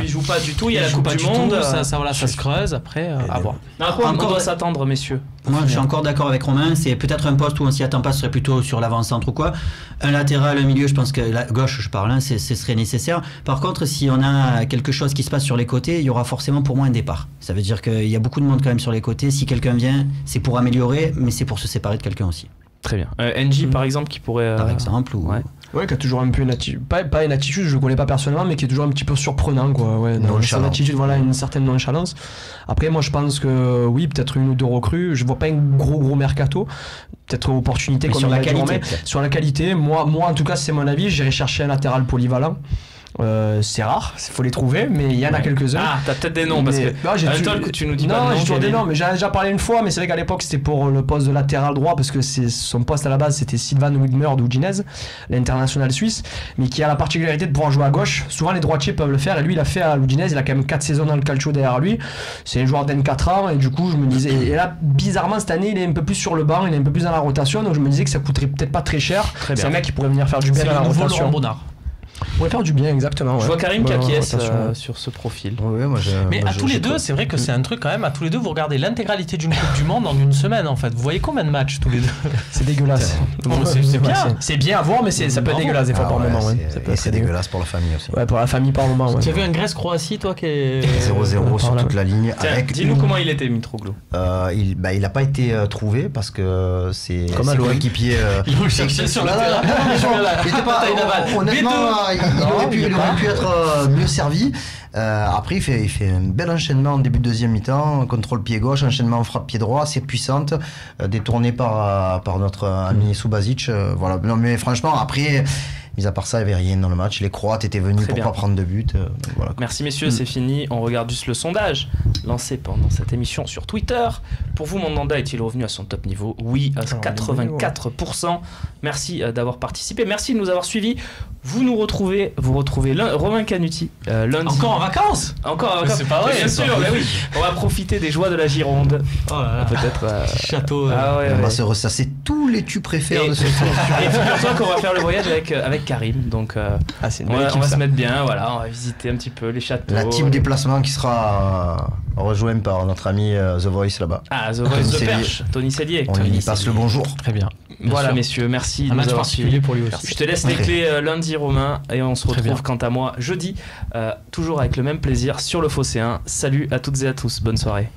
il joue pas du tout. Il y a la Coupe du Monde. Ça se creuse. Après, à voir. On doit s'attendre, messieurs. Moi, je suis encore d'accord avec Romain. C'est peut-être un poste où on s'y attend pas. Ce serait plutôt sur l'avant-centre ou quoi. Un latéral, un milieu. Je pense que la gauche, je parle, ce serait nécessaire. Par contre, si on a quelque chose qui se passe sur les côtés, il y aura forcément pour moi un départ. Ça veut dire qu'il y a beaucoup de monde quand même sur les côtés. Si quelqu'un vient, c'est pour améliorer, mais c'est pour se séparer de quelqu'un aussi. Très bien. NJ par exemple qui pourrait. Par exemple ou. Ouais, qui a toujours un peu une attitude, pas une attitude, je le connais pas personnellement, mais qui est toujours un petit peu surprenant, quoi. Ouais, dans son attitude, voilà, une certaine nonchalance. Après, moi, je pense que oui, peut-être 1 ou 2 recrues. Je vois pas un gros mercato. Peut-être opportunité comme sur la qualité. Sur la qualité, moi, en tout cas, c'est mon avis. J'irai chercher un latéral polyvalent. C'est rare, il faut les trouver, mais il y en a quelques-uns. T'as peut-être des noms parce que que tu nous dis pas de j'ai toujours des noms, mais j'en ai déjà parlé une fois, mais c'est vrai qu'à l'époque c'était pour le poste de latéral droit parce que son poste à la base c'était Sylvain Widmer d'Udinese, l'international suisse, mais qui a la particularité de pouvoir jouer à gauche. Souvent les droitiers peuvent le faire et lui il a fait à l'Udinese, il a quand même 4 saisons dans le calcio derrière lui. C'est un joueur d'N4 ans et du coup je me disais, et là bizarrement cette année il est un peu plus sur le banc, il est un peu plus dans la rotation, donc je me disais que ça coûterait peut-être pas très cher. C'est un mec qui pourrait venir faire du bien dans la rotation. On pourrait faire du bien, exactement. Je vois Karim qui acquiesce sur ce profil. Mais à tous les deux, c'est vrai que c'est un truc quand même. À tous les deux, vous regardez l'intégralité d'une Coupe du Monde en une semaine en fait. Vous voyez combien de matchs tous les deux? C'est dégueulasse. C'est bien. C'est bien à voir, mais ça peut être dégueulasse des fois par moment. C'est dégueulasse pour la famille aussi. Ouais, pour la famille par moment. Tu as vu un Grèce-Croatie, toi qui est 0-0 sur toute la ligne. Dis-nous comment il était, Mitroglou. Il n'a pas été trouvé parce que c'est comme un coéquipier. Il le cherchait sur la terre. Honnêtement, il aurait pu être mieux servi. Après, il fait un bel enchaînement en début de deuxième mi-temps, contrôle pied gauche, enchaînement frappe pied droit, assez puissante, détournée par notre ami Subasic. Voilà. Non, mais franchement, après, mis à part ça, il n'y avait rien dans le match. Les Croates étaient venus pour pas prendre de but. Voilà. Merci messieurs, c'est fini. On regarde juste le sondage lancé pendant cette émission sur Twitter. Pour vous, Mandanda est-il revenu à son top niveau? Oui, à 84%. Merci d'avoir participé. Merci de nous avoir suivis. Vous retrouvez Romain Canuti lundi. Encore en vacances? Encore en vacances. C'est pas vrai. Bien sûr, mais oui. On va profiter des joies de la Gironde. Oh là là. Peut-être. Château. On va se ressasser tous les tu préfères de ce tour. Et figure-toi qu'on va faire le voyage avec Karim. Donc on va se mettre bien. Voilà, on va visiter un petit peu les châteaux. La team déplacement qui sera rejointe par notre ami The Voice là-bas. Ah, The Voice de Perche, Tony Sellier. On y passe le bonjour. Très bien. Voilà, messieurs, merci. Un match particulier pour lui aussi. Je te laisse les clés lundi, Romain, et on se retrouve quant à moi jeudi, toujours avec le même plaisir sur le Phocéen. Salut à toutes et à tous, bonne soirée.